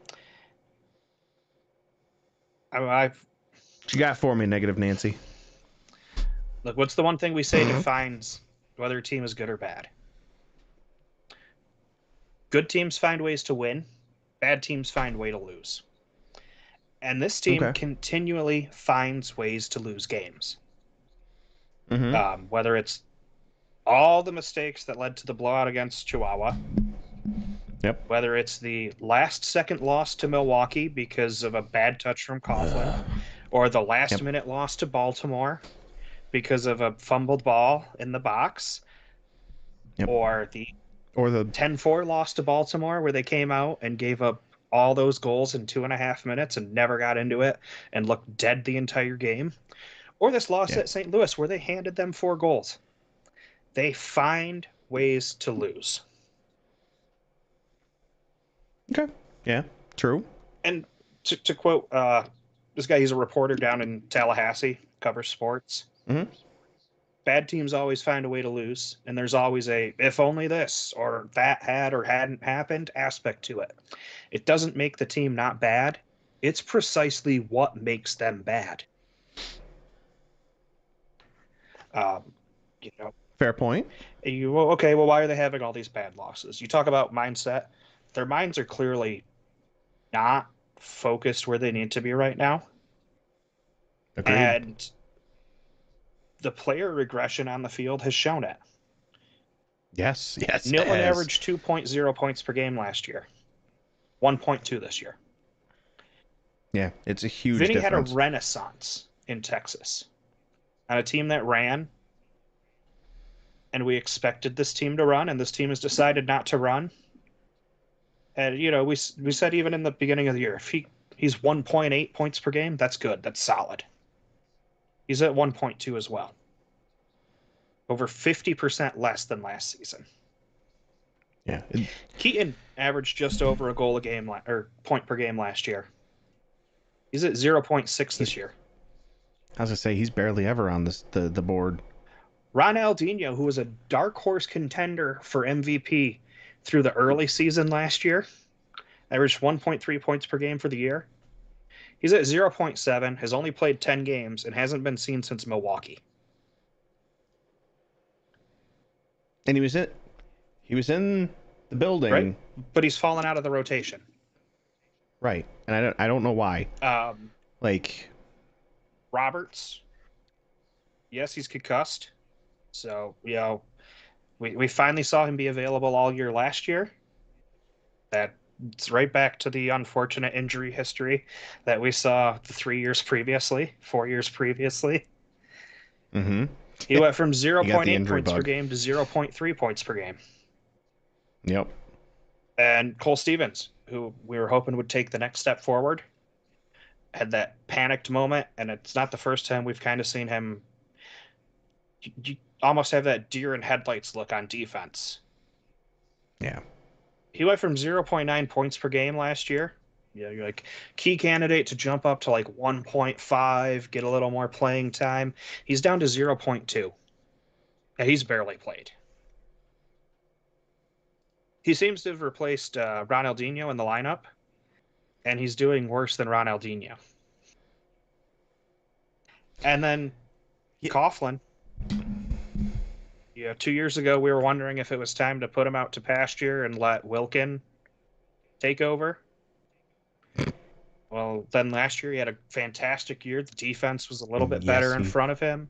Speaker 1: What
Speaker 2: you got for me, Negative Nancy?
Speaker 1: Look, what's the one thing we say defines whether a team is good or bad? Good teams find ways to win. Bad teams find way to lose. And this team continually finds ways to lose games. Whether it's all the mistakes that led to the blowout against Chihuahua.
Speaker 2: Yep.
Speaker 1: Whether it's the last-second loss to Milwaukee because of a bad touch from Coughlin, or the last-minute loss to Baltimore because of a fumbled ball in the box, or the 10-4 loss to Baltimore where they came out and gave up all those goals in 2.5 minutes and never got into it and looked dead the entire game, or this loss at St. Louis where they handed them 4 goals. They find ways to lose.
Speaker 2: Okay. Yeah, true.
Speaker 1: And to quote this guy, he's a reporter down in Tallahassee, covers sports. Bad teams always find a way to lose, and there's always a if only this or that had or hadn't happened aspect to it. It doesn't make the team not bad. It's precisely what makes them bad.
Speaker 2: Fair point.
Speaker 1: Why are they having all these bad losses? You talk about mindset. Their minds are clearly not focused where they need to be right now.
Speaker 2: Agreed.
Speaker 1: And the player regression on the field has shown it.
Speaker 2: Yes.
Speaker 1: Milton averaged 2.0 points per game last year. 1.2 this year.
Speaker 2: Yeah, it's a huge
Speaker 1: Vinny
Speaker 2: difference.
Speaker 1: had a renaissance in Texas. On a team that ran, and we expected this team to run, and this team has decided not to run. And, we said even in the beginning of the year, if he's 1.8 points per game, that's good. That's solid. He's at 1.2 as well. Over 50% less than last season.
Speaker 2: Yeah.
Speaker 1: Keaton averaged just over a goal a game or point per game last year. He's at 0.6 this year.
Speaker 2: I was going to say, he's barely ever on the board.
Speaker 1: Ronaldinho, who was a dark horse contender for MVP through the early season last year, averaged 1.3 points per game for the year. He's at 0.7, has only played 10 games, and hasn't been seen since Milwaukee.
Speaker 2: And he was in the building,
Speaker 1: right? But he's fallen out of the rotation.
Speaker 2: Right, and I don't know why.
Speaker 1: Roberts, Yes, he's concussed. So, we finally saw him be available all year last year. That's right back to the unfortunate injury history that we saw the 3 years previously, 4 years previously.
Speaker 2: Mm-hmm.
Speaker 1: He went from
Speaker 2: You got
Speaker 1: 0.8
Speaker 2: the injury
Speaker 1: points per
Speaker 2: bug.
Speaker 1: game to 0.3 points per game.
Speaker 2: Yep.
Speaker 1: And Cole Stevens, who we were hoping would take the next step forward, had that panicked moment. And it's not the first time we've kind of seen him. You almost have that deer in headlights look on defense.
Speaker 2: Yeah.
Speaker 1: He went from 0.9 points per game last year. Yeah, you're like key candidate to jump up to like 1.5, get a little more playing time. He's down to 0.2. Yeah, he's barely played. He seems to have replaced Ronaldinho in the lineup, and he's doing worse than Ronaldinho. And then
Speaker 2: Yeah.
Speaker 1: Coughlin. Yeah, 2 years ago we were wondering if it was time to put him out to pasture and let Wilkin take over. Well, then last year he had a fantastic year. The defense was a little bit
Speaker 2: Yes,
Speaker 1: better in
Speaker 2: he.
Speaker 1: front of him.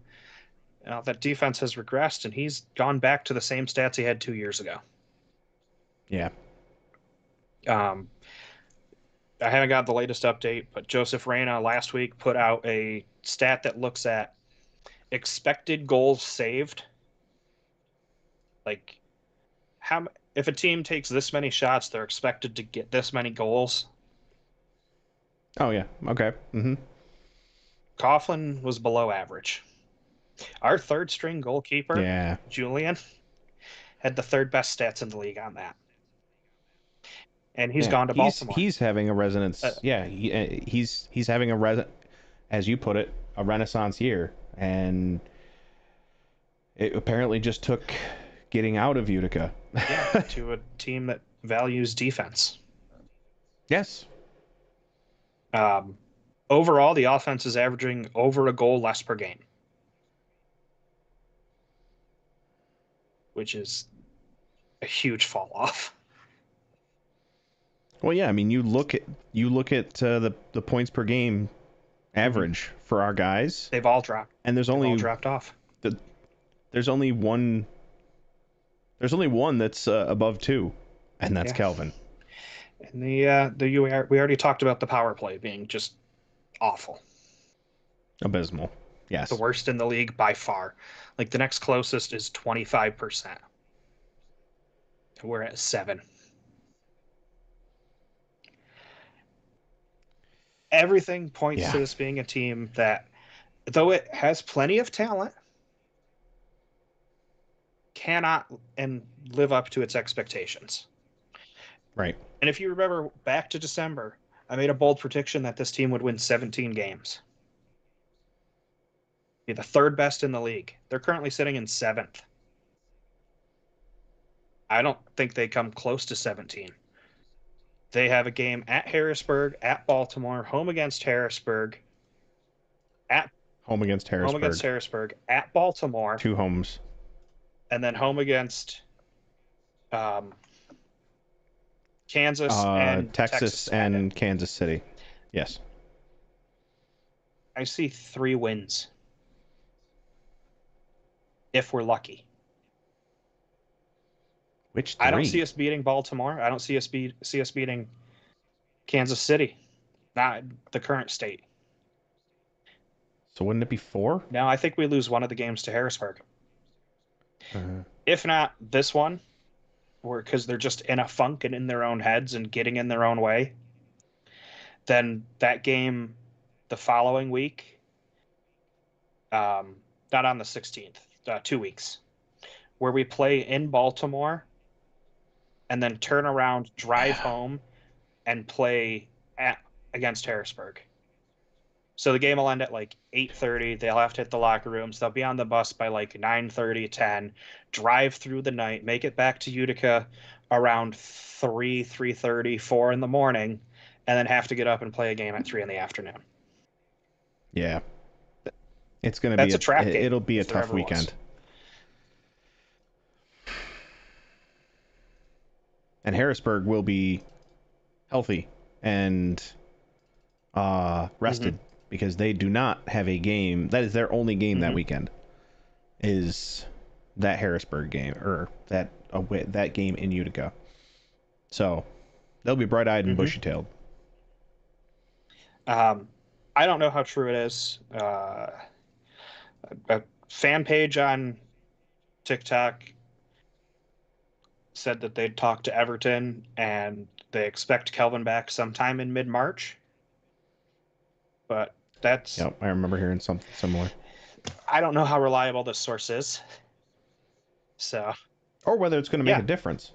Speaker 1: That defense has regressed, and he's gone back to the same stats he had 2 years ago.
Speaker 2: Yeah.
Speaker 1: Um, I haven't got the latest update, but Joseph Reyna last week put out a stat that looks at expected goals saved. Like, how if a team takes this many shots, they're expected to get this many goals.
Speaker 2: Oh yeah. Okay. Mm-hmm.
Speaker 1: Coughlin was below average. Our third string goalkeeper,
Speaker 2: Yeah.
Speaker 1: Julian, had the third best stats in the league on that, and he's
Speaker 2: Yeah.
Speaker 1: gone to
Speaker 2: He's
Speaker 1: Baltimore.
Speaker 2: he's having a
Speaker 1: Uh,
Speaker 2: resonance. Yeah. He's having a as you put it, a renaissance year, and it apparently just took getting out of Utica.
Speaker 1: yeah, to a team that values defense.
Speaker 2: Yes.
Speaker 1: Um, Overall, the offense is averaging over a goal less per game, which is a huge fall off.
Speaker 2: Well, yeah. I mean, you look at the points per game
Speaker 1: Mhm.
Speaker 2: average for our guys,
Speaker 1: They've all dropped.
Speaker 2: and there's
Speaker 1: They've all
Speaker 2: only
Speaker 1: dropped off.
Speaker 2: the, there's only one that's above two, and that's
Speaker 1: Yeah,
Speaker 2: Calvin.
Speaker 1: and we already talked about the power play being just awful,
Speaker 2: Abysmal.
Speaker 1: the
Speaker 2: Yes.
Speaker 1: worst in the league by far. Like the next closest is 25%. We're at 7. Everything points
Speaker 2: Yeah.
Speaker 1: to this being a team that, though it has plenty of talent, cannot and live up to its expectations.
Speaker 2: Right.
Speaker 1: And if you remember back to December, I made a bold prediction that this team would win 17 games. Be the third best in the league. They're currently sitting in 7th. I don't think they come close to 17. They have a game at Harrisburg, at Baltimore, home against Harrisburg, at
Speaker 2: Home against
Speaker 1: home against
Speaker 2: Harrisburg.
Speaker 1: Harrisburg, at Baltimore,
Speaker 2: Two homes.
Speaker 1: and then home against um, Kansas and
Speaker 2: Texas
Speaker 1: Texas at it.
Speaker 2: and Kansas City. Yes.
Speaker 1: I see 3 wins if we're lucky.
Speaker 2: Which
Speaker 1: I don't see
Speaker 2: three?
Speaker 1: us beating Baltimore. I don't see us beating Kansas City, not the current state.
Speaker 2: So wouldn't it be four?
Speaker 1: No, I think we lose one of the games to Harrisburg.
Speaker 2: Uh,
Speaker 1: If not this one, or because they're just in a funk and in their own heads and getting in their own way, then that game the following week, not on the 16th, 2 weeks, where we play in Baltimore and then turn around, drive
Speaker 2: yeah.
Speaker 1: home, and play against Harrisburg. So the game will end at like 8:30. They'll have to hit the locker rooms. They'll be on the bus by like 9:30, 10. Drive through the night, make it back to Utica around 3, 3:30, 4 in the morning, and then have to get up and play a game at 3 in the afternoon.
Speaker 2: Yeah. It's gonna be
Speaker 1: That's a trap game
Speaker 2: it'll be a
Speaker 1: if there
Speaker 2: tough
Speaker 1: ever was.
Speaker 2: weekend. And Harrisburg will be healthy and rested
Speaker 1: Mm-hmm.
Speaker 2: because they do not have a game. That is their only game that
Speaker 1: Mm-hmm.
Speaker 2: weekend. is that Harrisburg game, or that game in Utica. So they'll be bright-eyed and
Speaker 1: Hmm.
Speaker 2: bushy-tailed.
Speaker 1: Um, I don't know how true it is. A fan page on TikTok said that they'd talked to Everton and they expect Kelvin back sometime in mid-March. But that's
Speaker 2: Yep, I remember hearing something similar.
Speaker 1: I don't know how reliable this source is. So
Speaker 2: Or whether it's going to make a
Speaker 1: yeah,
Speaker 2: difference.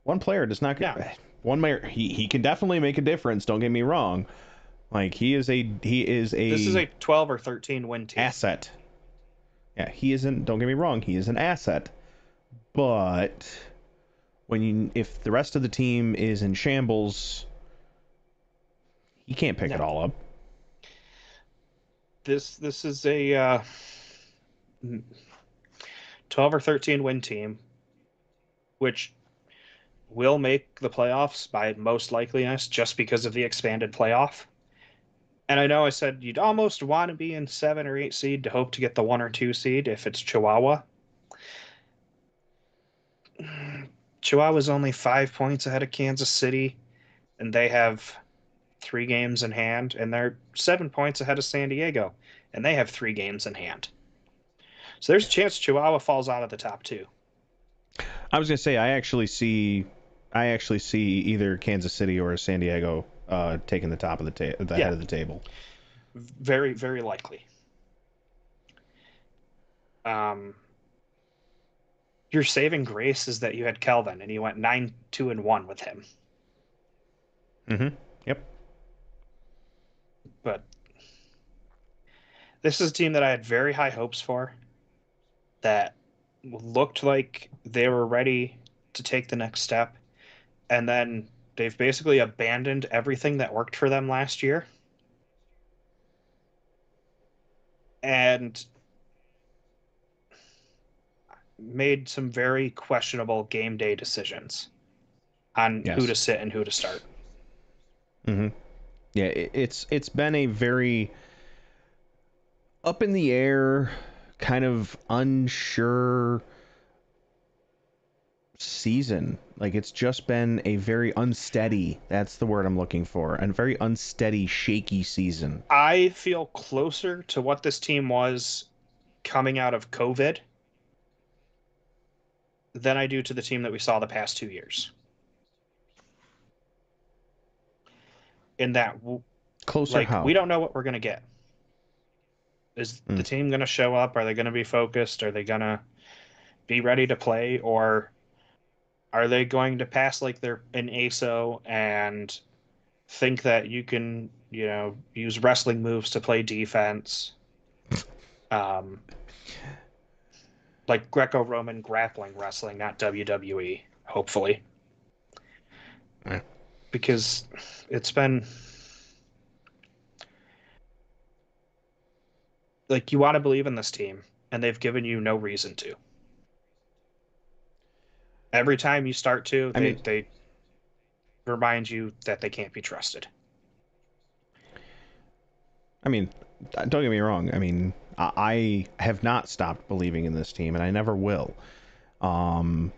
Speaker 2: One player does not.
Speaker 1: yeah.
Speaker 2: One player, he can definitely make a difference. Don't get me wrong. Like
Speaker 1: This is
Speaker 2: he is a
Speaker 1: a 12 or 13 win team.
Speaker 2: asset. Yeah, he isn't. Don't get me wrong. He is an asset. But if the rest of the team is in shambles, he can't pick it
Speaker 1: No,
Speaker 2: all up.
Speaker 1: this is a 12 or 13 win team, which will make the playoffs by most likeliness just because of the expanded playoff. And I know I said you'd almost want to be in 7 or 8 seed to hope to get the 1 or 2 seed if it's Chihuahua. Chihuahua's only 5 points ahead of Kansas City, and they have 3 games in hand, and they're 7 points ahead of San Diego, and they have 3 games in hand. So there's a chance Chihuahua falls out of the top two.
Speaker 2: I was gonna say I actually see either Kansas City or San Diego taking the top of the head
Speaker 1: Yeah,
Speaker 2: of the table.
Speaker 1: very, very likely. Um, your saving grace is that you had Kelvin and you went 9-2-1 with him.
Speaker 2: Mm-hmm. Yep.
Speaker 1: But this is a team that I had very high hopes for, that looked like they were ready to take the next step. And then they've basically abandoned everything that worked for them last year and made some very questionable game day decisions on who to
Speaker 2: Yes.
Speaker 1: sit and who to start.
Speaker 2: Mm-hmm. Yeah. It's been a very up in the air, kind of unsure season. Like it's just been a very unsteady. That's the word I'm looking for. A very unsteady, shaky season.
Speaker 1: I feel closer to what this team was coming out of COVID than I do to the team that we saw the past 2 years. In that,
Speaker 2: Closer
Speaker 1: like,
Speaker 2: how?
Speaker 1: we don't know what we're going to get. Is the
Speaker 2: Mm.
Speaker 1: team going to show up? Are they going to be focused? Are they going to be ready to play? Or are they going to pass like they're an ASO and think that you can, use wrestling moves to play defense? Um, like Greco-Roman grappling wrestling, not WWE, hopefully.
Speaker 2: Eh.
Speaker 1: Because it's been like you want to believe in this team, and they've given you no reason to. Every time you start to,
Speaker 2: I mean,
Speaker 1: they remind you that they can't be trusted.
Speaker 2: I mean, don't get me wrong. I mean, I have not stopped believing in this team, and I never will. Um,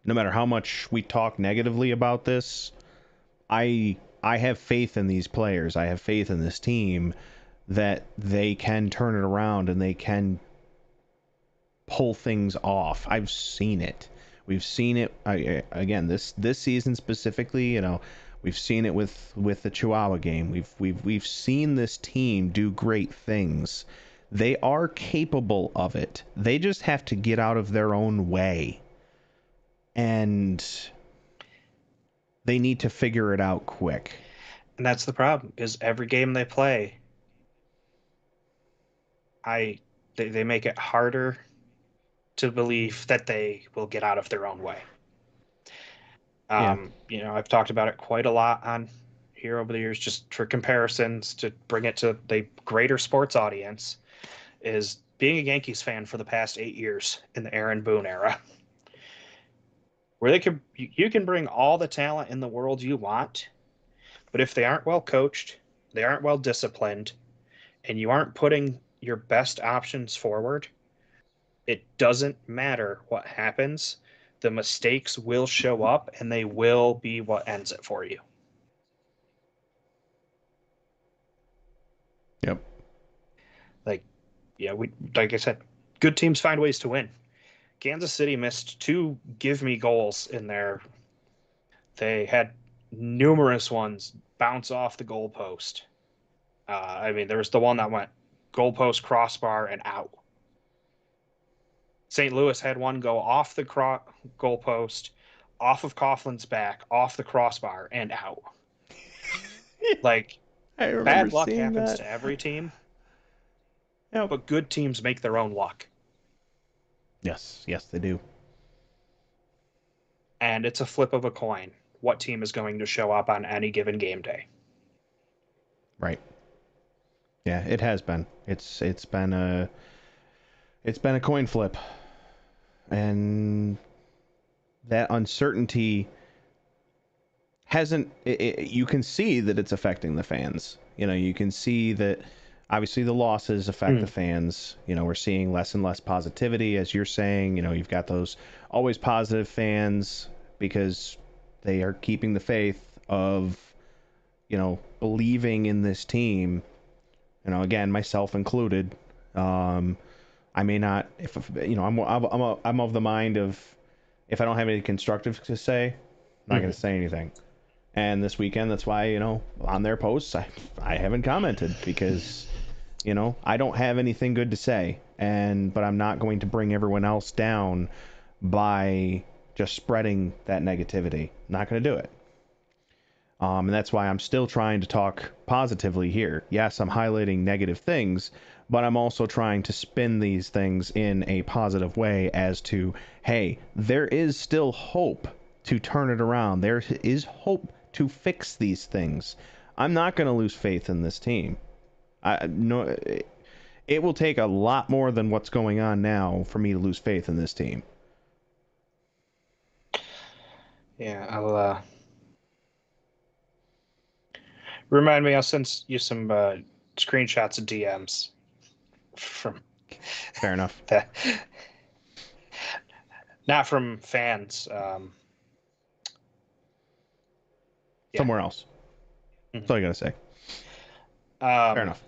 Speaker 2: no matter how much we talk negatively about this, I have faith in these players. I have faith in this team that they can turn it around and they can pull things off. I've seen it. We've seen it again this season specifically. We've seen it with the Chihuahua game. We've seen this team do great things. They are capable of it. They just have to get out of their own way, and they need to figure it out quick.
Speaker 1: And that's the problem, is every game they play, I they make it harder to believe that they will get out of their own way.
Speaker 2: Yeah.
Speaker 1: I've talked about it quite a lot on here over the years, just for comparisons to bring it to the greater sports audience, is being a Yankees fan for the past 8 years in the Aaron Boone era, where you can bring all the talent in the world you want, but if they aren't well coached, they aren't well disciplined, and you aren't putting your best options forward, it doesn't matter what happens. The mistakes will show up and they will be what ends it for you.
Speaker 2: Yep.
Speaker 1: Like, yeah, like I said, good teams find ways to win. Kansas City missed 2 give me goals in there. They had numerous ones bounce off the goalpost. I mean, there was the one that went goalpost, crossbar, and out. St. Louis had one go off the goalpost, off of Coughlin's back, off the crossbar, and out. Like,
Speaker 2: I remember
Speaker 1: bad luck
Speaker 2: seeing
Speaker 1: happens
Speaker 2: that.
Speaker 1: to every team,
Speaker 2: Yep.
Speaker 1: but good teams make their own luck.
Speaker 2: Yes, yes, they do.
Speaker 1: And it's a flip of a coin what team is going to show up on any given game day.
Speaker 2: Right. Yeah, it has been. It's been a coin flip, and that uncertainty hasn't. You can see that it's affecting the fans. You know, you can see that obviously the losses affect the fans. You know, we're seeing less and less positivity, as you're saying. You know, you've got those always positive fans because they are keeping the faith of, you know, believing in this team. You know, again, myself included. I may not, if you know, I'm of the mind of, if I don't have anything constructive to say, I'm not going to say anything. And this weekend, that's why, you know, on their posts, I haven't commented because, you know, I don't have anything good to say, but I'm not going to bring everyone else down by just spreading that negativity. I'm not going to do it. And that's why I'm still trying to talk positively here. Yes, I'm highlighting negative things, but I'm also trying to spin these things in a positive way as to, hey, there is still hope to turn it around. There is hope to fix these things. I'm not going to lose faith in this team. No, it will take a lot more than what's going on now for me to lose faith in this team.
Speaker 1: Yeah, I'll remind me. I'll send you some screenshots of DMs from
Speaker 2: Fair enough.
Speaker 1: that, not from fans. Yeah.
Speaker 2: Somewhere else. That's all I gotta say. Fair enough.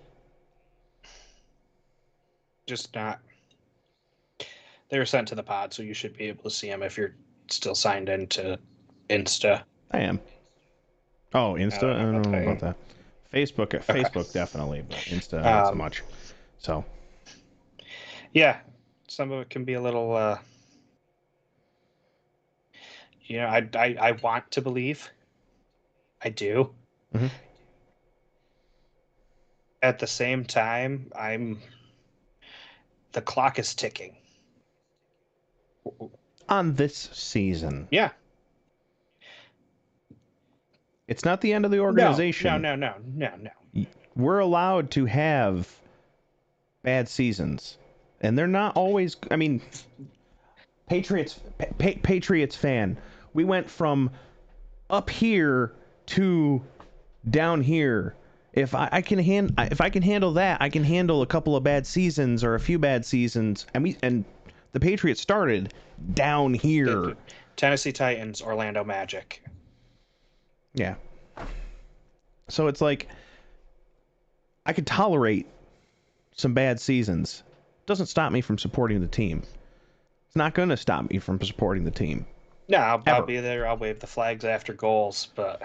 Speaker 1: Just not. They were sent to the pod, so you should be able to see them if you're still signed into Insta.
Speaker 2: I am. Oh, Insta? I don't know about that. Facebook,
Speaker 1: Okay.
Speaker 2: Facebook definitely, but Insta not so much. So.
Speaker 1: Yeah, some of it can be a little. You know, I want to believe. I do.
Speaker 2: Mm-hmm.
Speaker 1: At the same time, the clock is ticking.
Speaker 2: On this season.
Speaker 1: Yeah.
Speaker 2: It's not the end of the organization.
Speaker 1: No.
Speaker 2: We're allowed to have bad seasons. And they're not always, I mean, Patriots fan. We went from up here to down here. If I can handle that, I can handle a couple of bad seasons or a few bad seasons. And the Patriots started down here.
Speaker 1: Tennessee Titans, Orlando Magic.
Speaker 2: Yeah. So it's like I could tolerate some bad seasons. Doesn't stop me from supporting the team. It's not going to stop me from supporting the team.
Speaker 1: No, I'll be there. I'll wave the flags after goals, but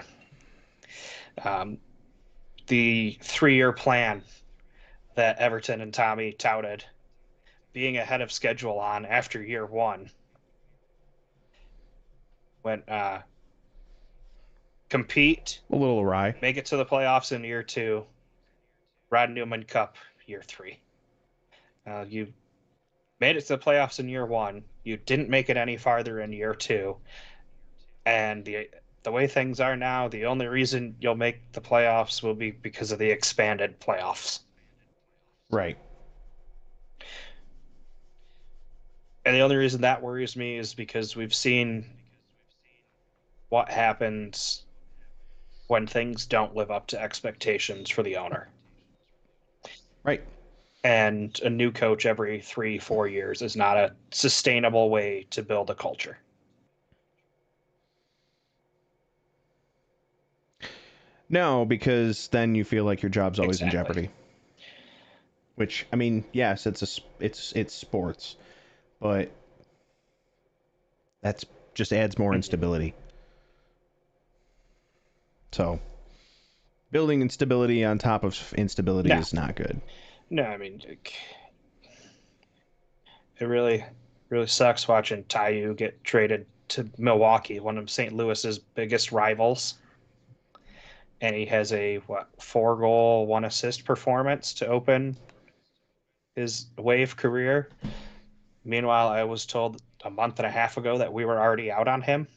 Speaker 1: the 3-year plan that Everton and Tommy touted, being ahead of schedule on after year 1, went compete,
Speaker 2: a little awry,
Speaker 1: make it to the playoffs in year 2, Rod Newman Cup year 3. You made it to the playoffs in year 1. You didn't make it any farther in year 2, and the way things are now, the only reason you'll make the playoffs will be because of the expanded playoffs.
Speaker 2: Right.
Speaker 1: And the only reason that worries me is because we've seen what happens when things don't live up to expectations for the owner.
Speaker 2: Right.
Speaker 1: And a new coach every 3, 4 years is not a sustainable way to build a culture.
Speaker 2: No, because then you feel like your job's always in
Speaker 1: Exactly.
Speaker 2: jeopardy. Which, I mean, yes, it's sports, but that's just adds more
Speaker 1: Mm-hmm.
Speaker 2: instability. So, building instability on top of instability
Speaker 1: No,
Speaker 2: is not good.
Speaker 1: no, I mean, it really sucks watching Taiyu get traded to Milwaukee, one of St. Louis's biggest rivals, and he has a 4 goal, 1 assist performance to open his Wave career. Meanwhile, I was told a month and a half ago that we were already out on him,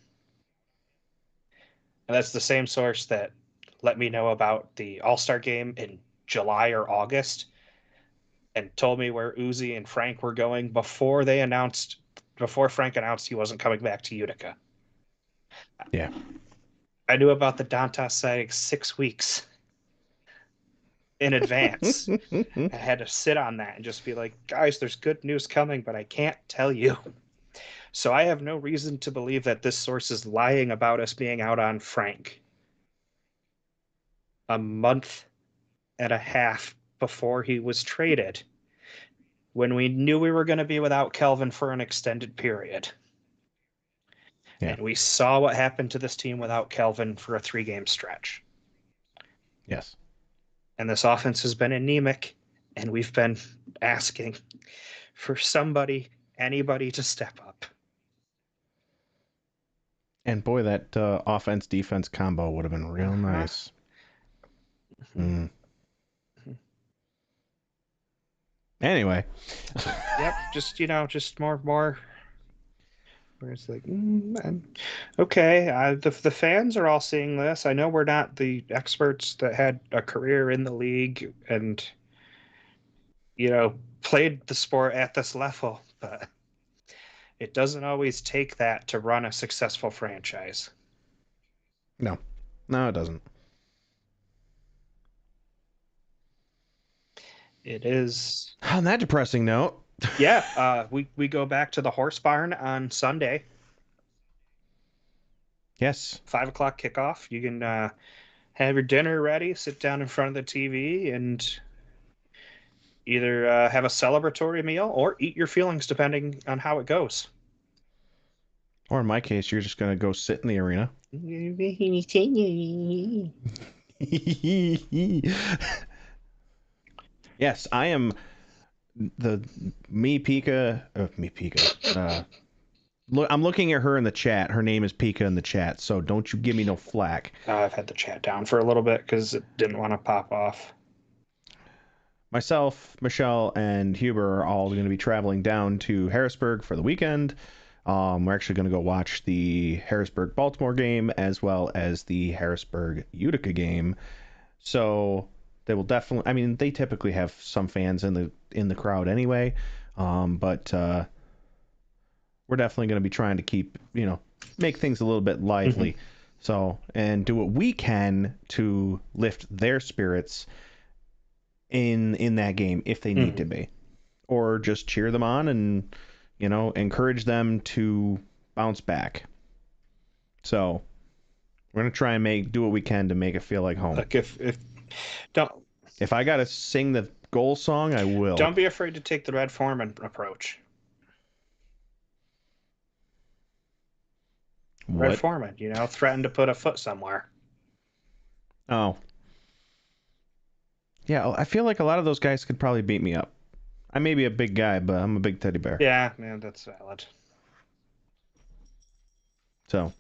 Speaker 1: and that's the same source that let me know about the All-Star game in July or August and told me where Uzi and Frank were going before Frank announced he wasn't coming back to Utica.
Speaker 2: Yeah.
Speaker 1: I knew about the Dantas sighting 6 weeks in advance. I had to sit on that and just be like, guys, there's good news coming, but I can't tell you. So I have no reason to believe that this source is lying about us being out on Frank a month and a half before he was traded when we knew we were going to be without Kelvin for an extended period.
Speaker 2: Yeah.
Speaker 1: And we saw what happened to this team without Kelvin for a 3 game stretch.
Speaker 2: Yes.
Speaker 1: And this offense has been anemic, and we've been asking for anybody to step up.
Speaker 2: And boy, that offense defense combo would have been real
Speaker 1: Uh-huh.
Speaker 2: nice. Mm. Anyway.
Speaker 1: Yep, just more. Where it's like, okay, the fans are all seeing this. I know we're not the experts that had a career in the league and played the sport at this level, but it doesn't always take that to run a successful franchise.
Speaker 2: No. No, it doesn't.
Speaker 1: It is,
Speaker 2: On that depressing note.
Speaker 1: yeah. We go back to the horse barn on Sunday,
Speaker 2: Yes.
Speaker 1: 5 o'clock kickoff. You can have your dinner ready, sit down in front of the TV, and either have a celebratory meal or eat your feelings, depending on how it goes.
Speaker 2: Or in my case, you're just gonna go sit in the arena. Yes, I am the me Pika. Look, I'm looking at her in the chat. Her name is Pika in the chat, so don't you give me no flack.
Speaker 1: I've had the chat down for a little bit because it didn't want to pop off.
Speaker 2: Myself, Michelle, and Huber are all going to be traveling down to Harrisburg for the weekend. We're actually going to go watch the Harrisburg-Baltimore game as well as the Harrisburg-Utica game. So they will definitely. I mean, they typically have some fans in the crowd anyway, but we're definitely going to be trying to keep make things a little bit
Speaker 1: Mm-hmm.
Speaker 2: lively. So and do what we can to lift their spirits in that game if they need
Speaker 1: Mm-hmm.
Speaker 2: to be, or just cheer them on and encourage them to bounce back. So we're gonna try and do what we can to make it feel like home.
Speaker 1: Like if don't
Speaker 2: If I gotta sing the goal song, I will.
Speaker 1: don't be afraid to take the Red Foreman approach. Red
Speaker 2: What?
Speaker 1: Foreman, threaten to put a foot somewhere.
Speaker 2: Oh, yeah. I feel like a lot of those guys could probably beat me up. I may be a big guy, but I'm a big teddy bear.
Speaker 1: Yeah, man, that's valid.
Speaker 2: So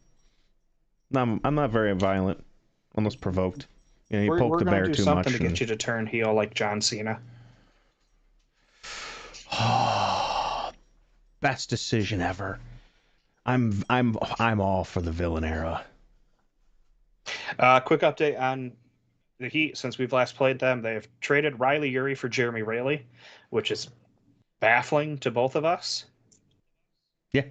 Speaker 2: I'm not very violent unless provoked. You
Speaker 1: We're
Speaker 2: poke
Speaker 1: we're
Speaker 2: the
Speaker 1: gonna
Speaker 2: bear
Speaker 1: do
Speaker 2: too
Speaker 1: something to
Speaker 2: much
Speaker 1: get
Speaker 2: and
Speaker 1: you to turn heel like John Cena.
Speaker 2: best decision ever. I'm all for the villain era.
Speaker 1: Quick update on the Heat since we've last played them. They've traded Riley Urey for Jeremy Rayleigh, which is baffling to both of us.
Speaker 2: Yeah.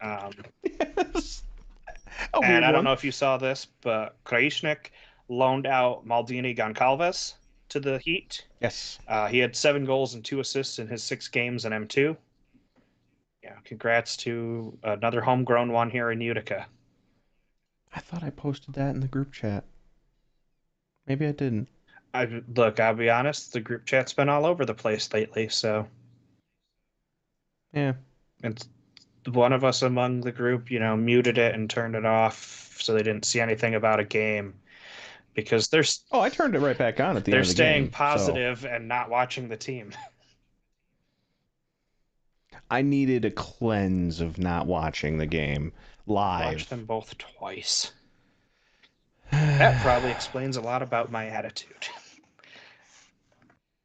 Speaker 1: Um,
Speaker 2: A
Speaker 1: and
Speaker 2: weird
Speaker 1: I don't
Speaker 2: one.
Speaker 1: know if you saw this, but Krajisnik loaned out Maldini Goncalves. to the Heat.
Speaker 2: Yes.
Speaker 1: He had 7 goals and 2 assists in his 6 games in M2. Yeah, congrats to another homegrown one here in Utica.
Speaker 2: I thought I posted that in the group chat. Maybe I didn't.
Speaker 1: I'll be honest, the group chat's been all over the place lately, so
Speaker 2: Yeah.
Speaker 1: it's one of us among the group, muted it and turned it off so they didn't see anything about a game because
Speaker 2: Oh, I turned it right back on at the end
Speaker 1: they're
Speaker 2: of the
Speaker 1: staying
Speaker 2: game. So
Speaker 1: positive and not watching the team.
Speaker 2: I needed a cleanse of not watching the game
Speaker 1: Watch
Speaker 2: live.
Speaker 1: them both twice. That probably explains a lot about my attitude.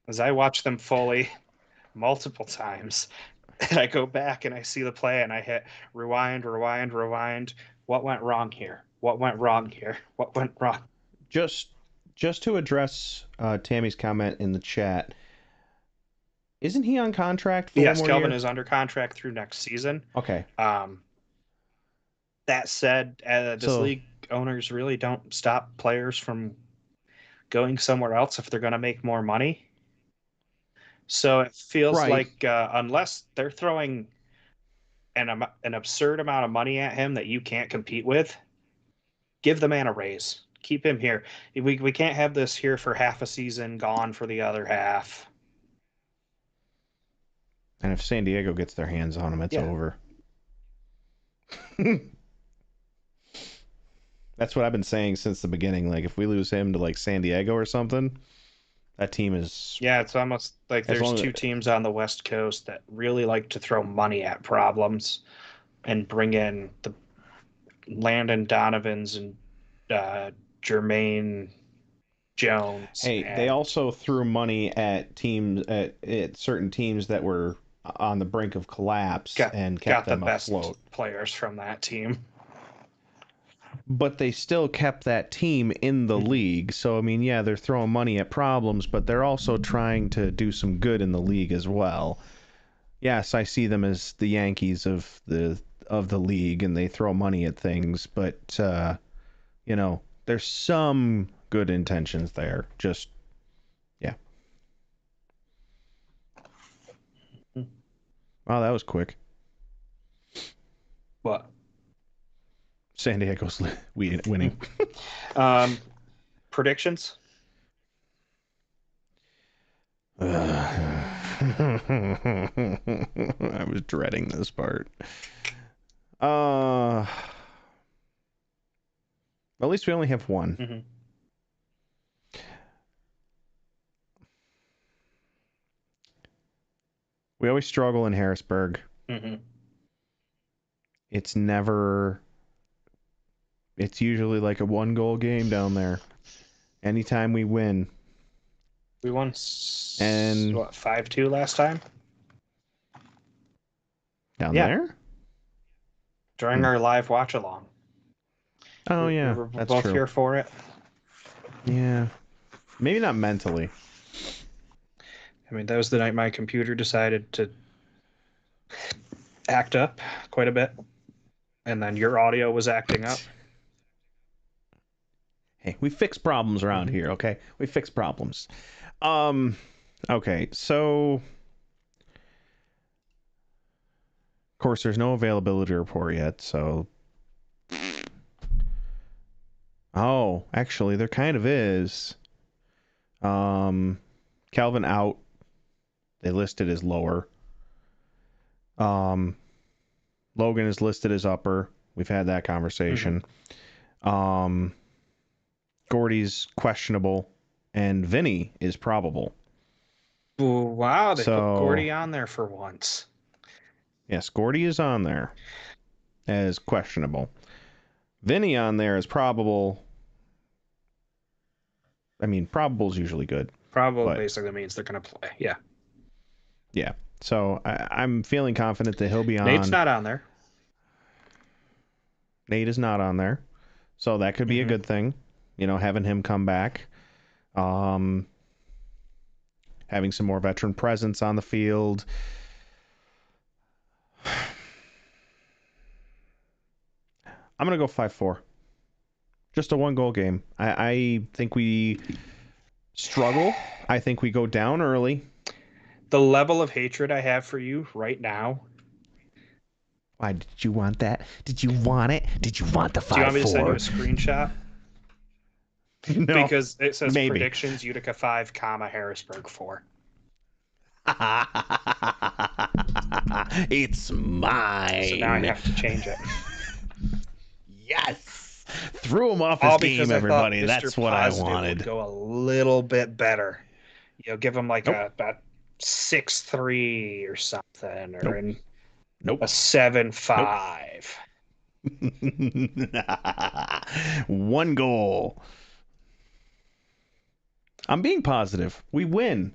Speaker 1: As I watch them fully multiple times, and I go back and I see the play and I hit rewind, rewind, rewind. What went wrong here? What went wrong here? What went wrong?
Speaker 2: just just to address Tammy's comment in the chat, isn't he on contract for one
Speaker 1: Yes,
Speaker 2: more
Speaker 1: Kelvin
Speaker 2: year?
Speaker 1: is under contract through next season.
Speaker 2: Okay.
Speaker 1: Um, that said, this
Speaker 2: So,
Speaker 1: league owners really don't stop players from going somewhere else if they're going to make more money. So it feels
Speaker 2: right.
Speaker 1: like unless they're throwing an absurd amount of money at him that you can't compete with, give the man a raise. Keep him here. We can't have this here for half a season, gone for the other half.
Speaker 2: And if San Diego gets their hands on him, it's
Speaker 1: Yeah.
Speaker 2: over. That's what I've been saying since the beginning. Like, if we lose him to like San Diego or something, that team is
Speaker 1: Yeah, it's almost like
Speaker 2: as
Speaker 1: there's
Speaker 2: long as
Speaker 1: two teams on the West Coast that really like to throw money at problems and bring in the Landon Donovans and Jermaine Jones
Speaker 2: hey, they
Speaker 1: and
Speaker 2: also threw money at teams at certain teams that were on the brink of collapse
Speaker 1: got
Speaker 2: and kept
Speaker 1: got the
Speaker 2: them
Speaker 1: best
Speaker 2: afloat.
Speaker 1: players from that team.
Speaker 2: But they still kept that team in the league. So I mean, yeah, they're throwing money at problems, but they're also trying to do some good in the league as well. Yes, I see them as the Yankees of the league, and they throw money at things, but there's some good intentions there. Just yeah. Wow, that was quick.
Speaker 1: What?
Speaker 2: San Diego's winning.
Speaker 1: Predictions?
Speaker 2: I was dreading this part. At least we only have one.
Speaker 1: Mm-hmm.
Speaker 2: We always struggle in Harrisburg.
Speaker 1: Mm-hmm.
Speaker 2: It's never. It's usually like a 1-goal game down there. Anytime we win.
Speaker 1: We won
Speaker 2: And
Speaker 1: what 5-2 last time?
Speaker 2: down
Speaker 1: Yeah,
Speaker 2: there?
Speaker 1: during our live watch along.
Speaker 2: Oh
Speaker 1: We
Speaker 2: yeah,
Speaker 1: were
Speaker 2: that's
Speaker 1: both
Speaker 2: true.
Speaker 1: here for it.
Speaker 2: Yeah. Maybe not mentally.
Speaker 1: I mean, that was the night my computer decided to act up quite a bit, and then your audio was acting up.
Speaker 2: Hey, we fix problems around here, okay? We fix problems. Okay, so of course there's no availability report yet, so oh, actually there kind of is. Calvin out. They listed as lower. Logan is listed as upper. We've had that conversation. Gordy's questionable, and Vinny is probable.
Speaker 1: Ooh, wow, they put
Speaker 2: So,
Speaker 1: Gordy on there for once.
Speaker 2: yes, Gordy is on there as questionable. Vinny on there is probable. I mean, probable is usually good.
Speaker 1: Probable
Speaker 2: But
Speaker 1: basically means they're going to play. Yeah.
Speaker 2: yeah, so I'm feeling confident that he'll be on.
Speaker 1: Nate's not on there.
Speaker 2: Nate is not on there, so that could be a good thing. Having him come back, having some more veteran presence on the field. I'm gonna go 5-4. Just a 1-goal game. I think we struggle. I think we go down early.
Speaker 1: The level of hatred I have for you right now.
Speaker 2: Why did you want that? Did you want it? Did you want the
Speaker 1: Do you want me to send you a
Speaker 2: 5-4?
Speaker 1: screenshot?
Speaker 2: No,
Speaker 1: Because it says
Speaker 2: maybe.
Speaker 1: predictions Utica 5, comma Harrisburg 4.
Speaker 2: It's
Speaker 1: So now I
Speaker 2: mine.
Speaker 1: have to change it.
Speaker 2: Yes. Threw him off his
Speaker 1: All because
Speaker 2: game,
Speaker 1: I thought
Speaker 2: everybody.
Speaker 1: Mr.
Speaker 2: That's what I
Speaker 1: Positive would
Speaker 2: wanted.
Speaker 1: go a little bit better. Give him like
Speaker 2: Nope.
Speaker 1: a about 6-3 or something, or
Speaker 2: Nope.
Speaker 1: in
Speaker 2: Nope.
Speaker 1: a seven
Speaker 2: Nope.
Speaker 1: five.
Speaker 2: 1 goal. I'm being positive. We win.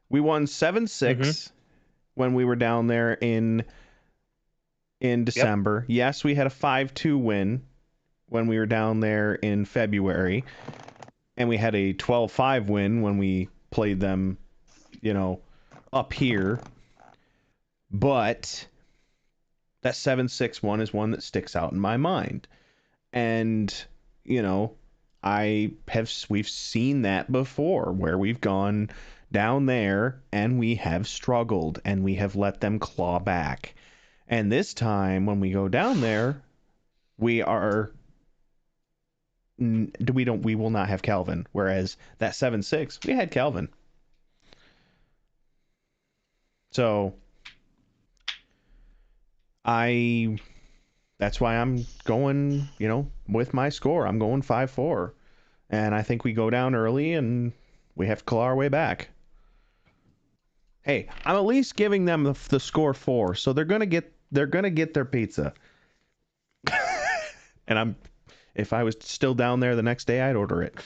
Speaker 2: We won 7-6 when we were down there in
Speaker 1: Yep.
Speaker 2: December. Yes, we had a 5-2 win when we were down there in February, and we had a 12-5 win when we played them, up here. But that 7-6 one is one that sticks out in my mind. And, you know, we've seen that before where we've gone down there and we have struggled and we have let them claw back. And this time when we go down there, we will not have Calvin. Whereas that 7-6, we had Calvin. So that's why I'm going, with my score. I'm going 5-4. And I think we go down early and we have to claw our way back. Hey, I'm at least giving them the score 4, so they're gonna get their pizza. And if I was still down there the next day, I'd order it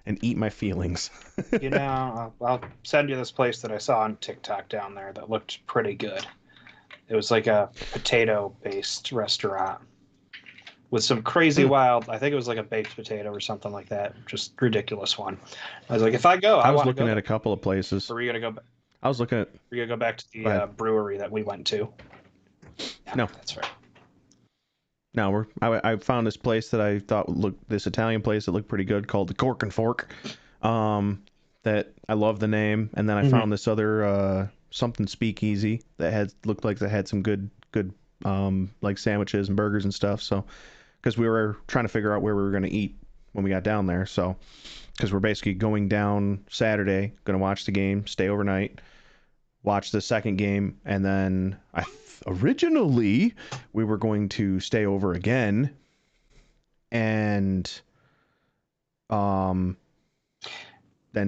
Speaker 2: and eat my feelings.
Speaker 1: I'll send you this place that I saw on TikTok down there that looked pretty good. It was like a potato-based restaurant with some crazy wild, I think it was like a baked potato or something like that. Just ridiculous one. I was like, if I go,
Speaker 2: I
Speaker 1: I
Speaker 2: was
Speaker 1: want to
Speaker 2: looking
Speaker 1: go
Speaker 2: at
Speaker 1: there.
Speaker 2: a couple of places.
Speaker 1: Or are you gonna go?
Speaker 2: I was looking at.
Speaker 1: We're gonna go back to
Speaker 2: Go ahead.
Speaker 1: the brewery that we went to. Yeah,
Speaker 2: No,
Speaker 1: that's right.
Speaker 2: no, I found this place that I thought looked this Italian place that looked pretty good called the Cork and Fork. That I love the name, and then I found this other something speakeasy that looked like they had some good like sandwiches and burgers and stuff. So because we were trying to figure out where we were going to eat when we got down there, so because we're basically going down Saturday, going to watch the game, stay overnight, watch the second game, and then originally we were going to stay over again and then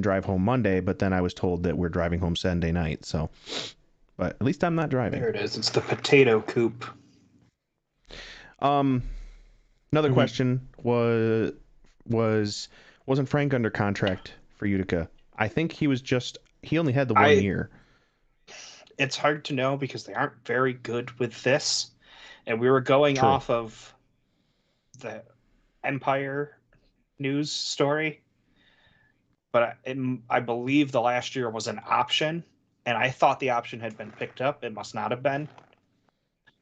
Speaker 2: drive home Monday, but then I was told that we're driving home Sunday night, so but at least I'm not driving.
Speaker 1: There it is. It's the potato coop.
Speaker 2: Another question wasn't Frank under contract for Utica? I think he only had the 1 year.
Speaker 1: It's hard to know because they aren't very good with this. And we were going
Speaker 2: True.
Speaker 1: off of the Empire news story. But I believe the last year was an option. And I thought the option had been picked up. It must not have been.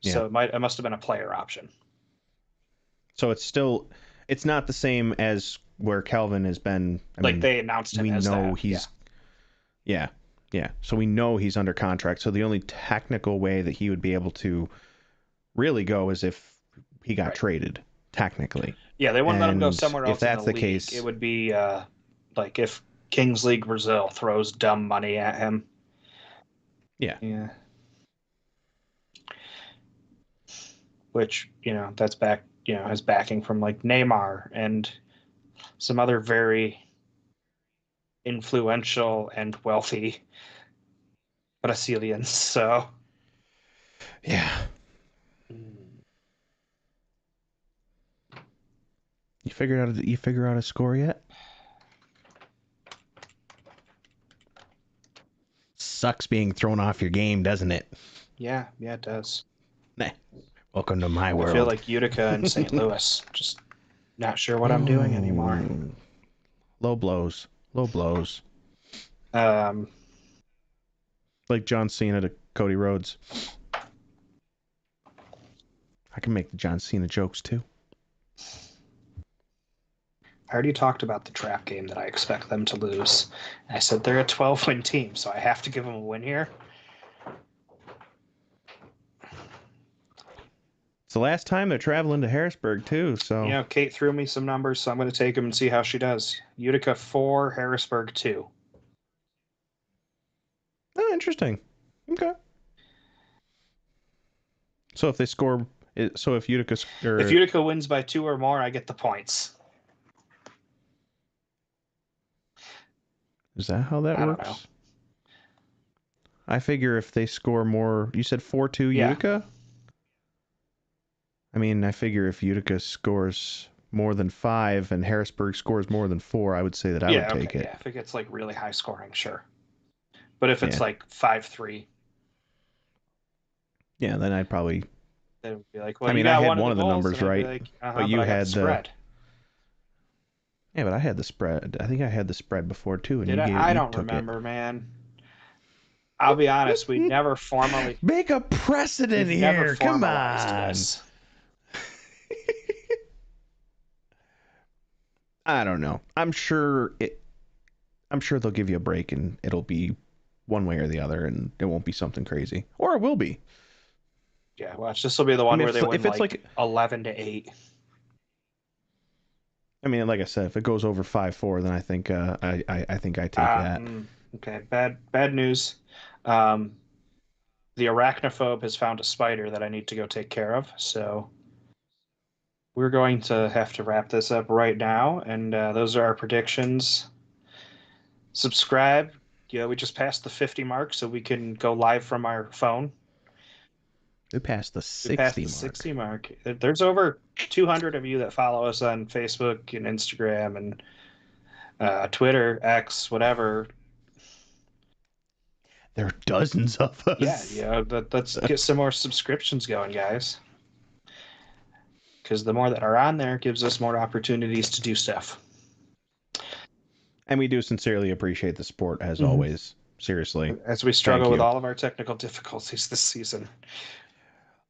Speaker 2: Yeah.
Speaker 1: So it must have been a player option.
Speaker 2: So it's not the same as where Calvin has been. I mean,
Speaker 1: they announced him
Speaker 2: we
Speaker 1: as
Speaker 2: know
Speaker 1: that.
Speaker 2: he's yeah. So we know he's under contract. So the only technical way that he would be able to really go is if he got traded, technically.
Speaker 1: Yeah, they wouldn't let him go somewhere else.
Speaker 2: If that's
Speaker 1: in the
Speaker 2: the
Speaker 1: league.
Speaker 2: case,
Speaker 1: It would be like if Kings League Brazil throws dumb money at him.
Speaker 2: Yeah.
Speaker 1: Which, that's back, his backing from like Neymar and some other very influential and wealthy Brazilians. So,
Speaker 2: yeah. You figure out a score yet? Sucks being thrown off your game, doesn't it?
Speaker 1: Yeah, it does.
Speaker 2: Nah. Welcome to my world.
Speaker 1: I feel like Utica and St. Louis. Just not sure what I'm doing anymore.
Speaker 2: Low blows. Like John Cena to Cody Rhodes. I can make the John Cena jokes too.
Speaker 1: I already talked about the trap game that I expect them to lose. I said they're a 12-win team, so I have to give them a win here.
Speaker 2: It's the last time they're traveling to Harrisburg too, so
Speaker 1: You know, Kate threw me some numbers, so I'm going to take them and see how she does. Utica 4, Harrisburg 2.
Speaker 2: Oh, interesting. Okay. So if they score, if
Speaker 1: Utica wins by 2 or more, I get the points.
Speaker 2: Is that how that works?
Speaker 1: Don't know.
Speaker 2: I figure if they score more, you said 4-2
Speaker 1: Yeah.
Speaker 2: Utica? I mean, I figure if Utica scores more than 5 and Harrisburg scores more than 4, I would say that I would take it.
Speaker 1: Yeah, if it gets like really high scoring, sure. But if it's like 5-3,
Speaker 2: yeah, then I'd probably.
Speaker 1: They would be like, well,
Speaker 2: I mean,
Speaker 1: you got
Speaker 2: I had
Speaker 1: one
Speaker 2: one
Speaker 1: of
Speaker 2: of the
Speaker 1: goals,
Speaker 2: numbers right,
Speaker 1: like,
Speaker 2: but you
Speaker 1: I got
Speaker 2: had
Speaker 1: the spread.
Speaker 2: Yeah, but I had the spread. I think I had the spread before too, and
Speaker 1: Did
Speaker 2: you
Speaker 1: I?
Speaker 2: gave,
Speaker 1: I
Speaker 2: you
Speaker 1: don't
Speaker 2: took
Speaker 1: remember, man. I'll be honest, we never formally
Speaker 2: make a precedent here.
Speaker 1: Never
Speaker 2: Come
Speaker 1: formalized
Speaker 2: on.
Speaker 1: this.
Speaker 2: I don't know. I'm sure they'll give you a break and it'll be one way or the other, and it won't be something crazy, or it will be.
Speaker 1: Yeah, watch. This will be the one where they win like 11-8.
Speaker 2: I mean, like I said, if it goes over 5-4, then I think I think I take that.
Speaker 1: Okay, bad news. The arachnophobe has found a spider that I need to go take care of, so we're going to have to wrap this up right now, and those are our predictions. Subscribe. Yeah, we just passed the 50 mark, so we can go live from our phone.
Speaker 2: We passed the 60
Speaker 1: mark. 60 mark. There's over 200 of you that follow us on Facebook and Instagram and Twitter, X, whatever.
Speaker 2: There are dozens of us.
Speaker 1: Yeah. Let's get some more subscriptions going, guys. Because the more that are on there gives us more opportunities to do stuff.
Speaker 2: And we do sincerely appreciate the support, as always. Seriously.
Speaker 1: As we struggle with all of our technical difficulties this season.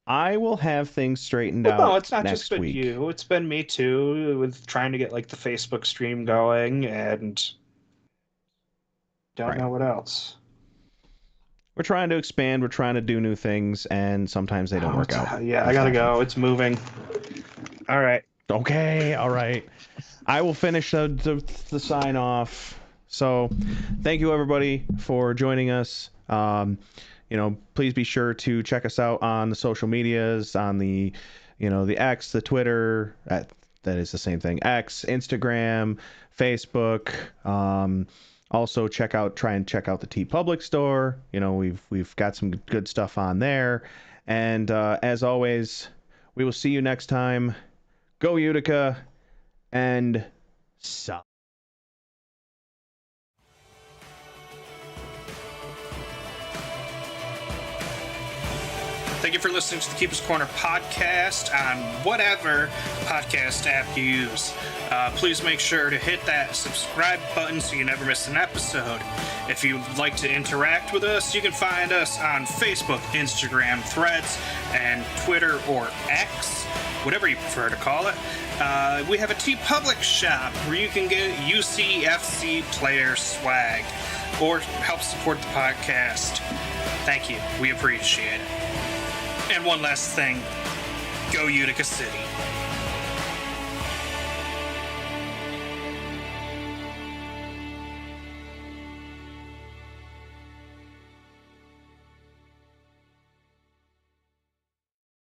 Speaker 2: I will have things straightened out.
Speaker 1: No, it's not
Speaker 2: next
Speaker 1: just been
Speaker 2: week.
Speaker 1: you. It's been me too, with trying to get like the Facebook stream going, and don't know what else.
Speaker 2: We're trying to expand. We're trying to do new things, and sometimes they don't work out.
Speaker 1: Yeah, I gotta go. It's moving. All right.
Speaker 2: Okay. All right. I will finish the sign off. So, thank you everybody for joining us. Please be sure to check us out on the social medias, on the X, the Twitter, that is the same thing, X, Instagram, Facebook. Also try and check out the TeePublic store. We've got some good stuff on there. And as always, we will see you next time. Go Utica and suck.
Speaker 1: Thank you for listening to the Keeper's Corner podcast on whatever podcast app you use. Please make sure to hit that subscribe button so you never miss an episode. If you'd like to interact with us, you can find us on Facebook, Instagram, Threads, and Twitter or X, whatever you prefer to call it. We have a TeePublic shop where you can get UCFC player swag or help support the podcast. Thank you. We appreciate it. And one last thing, go Utica City.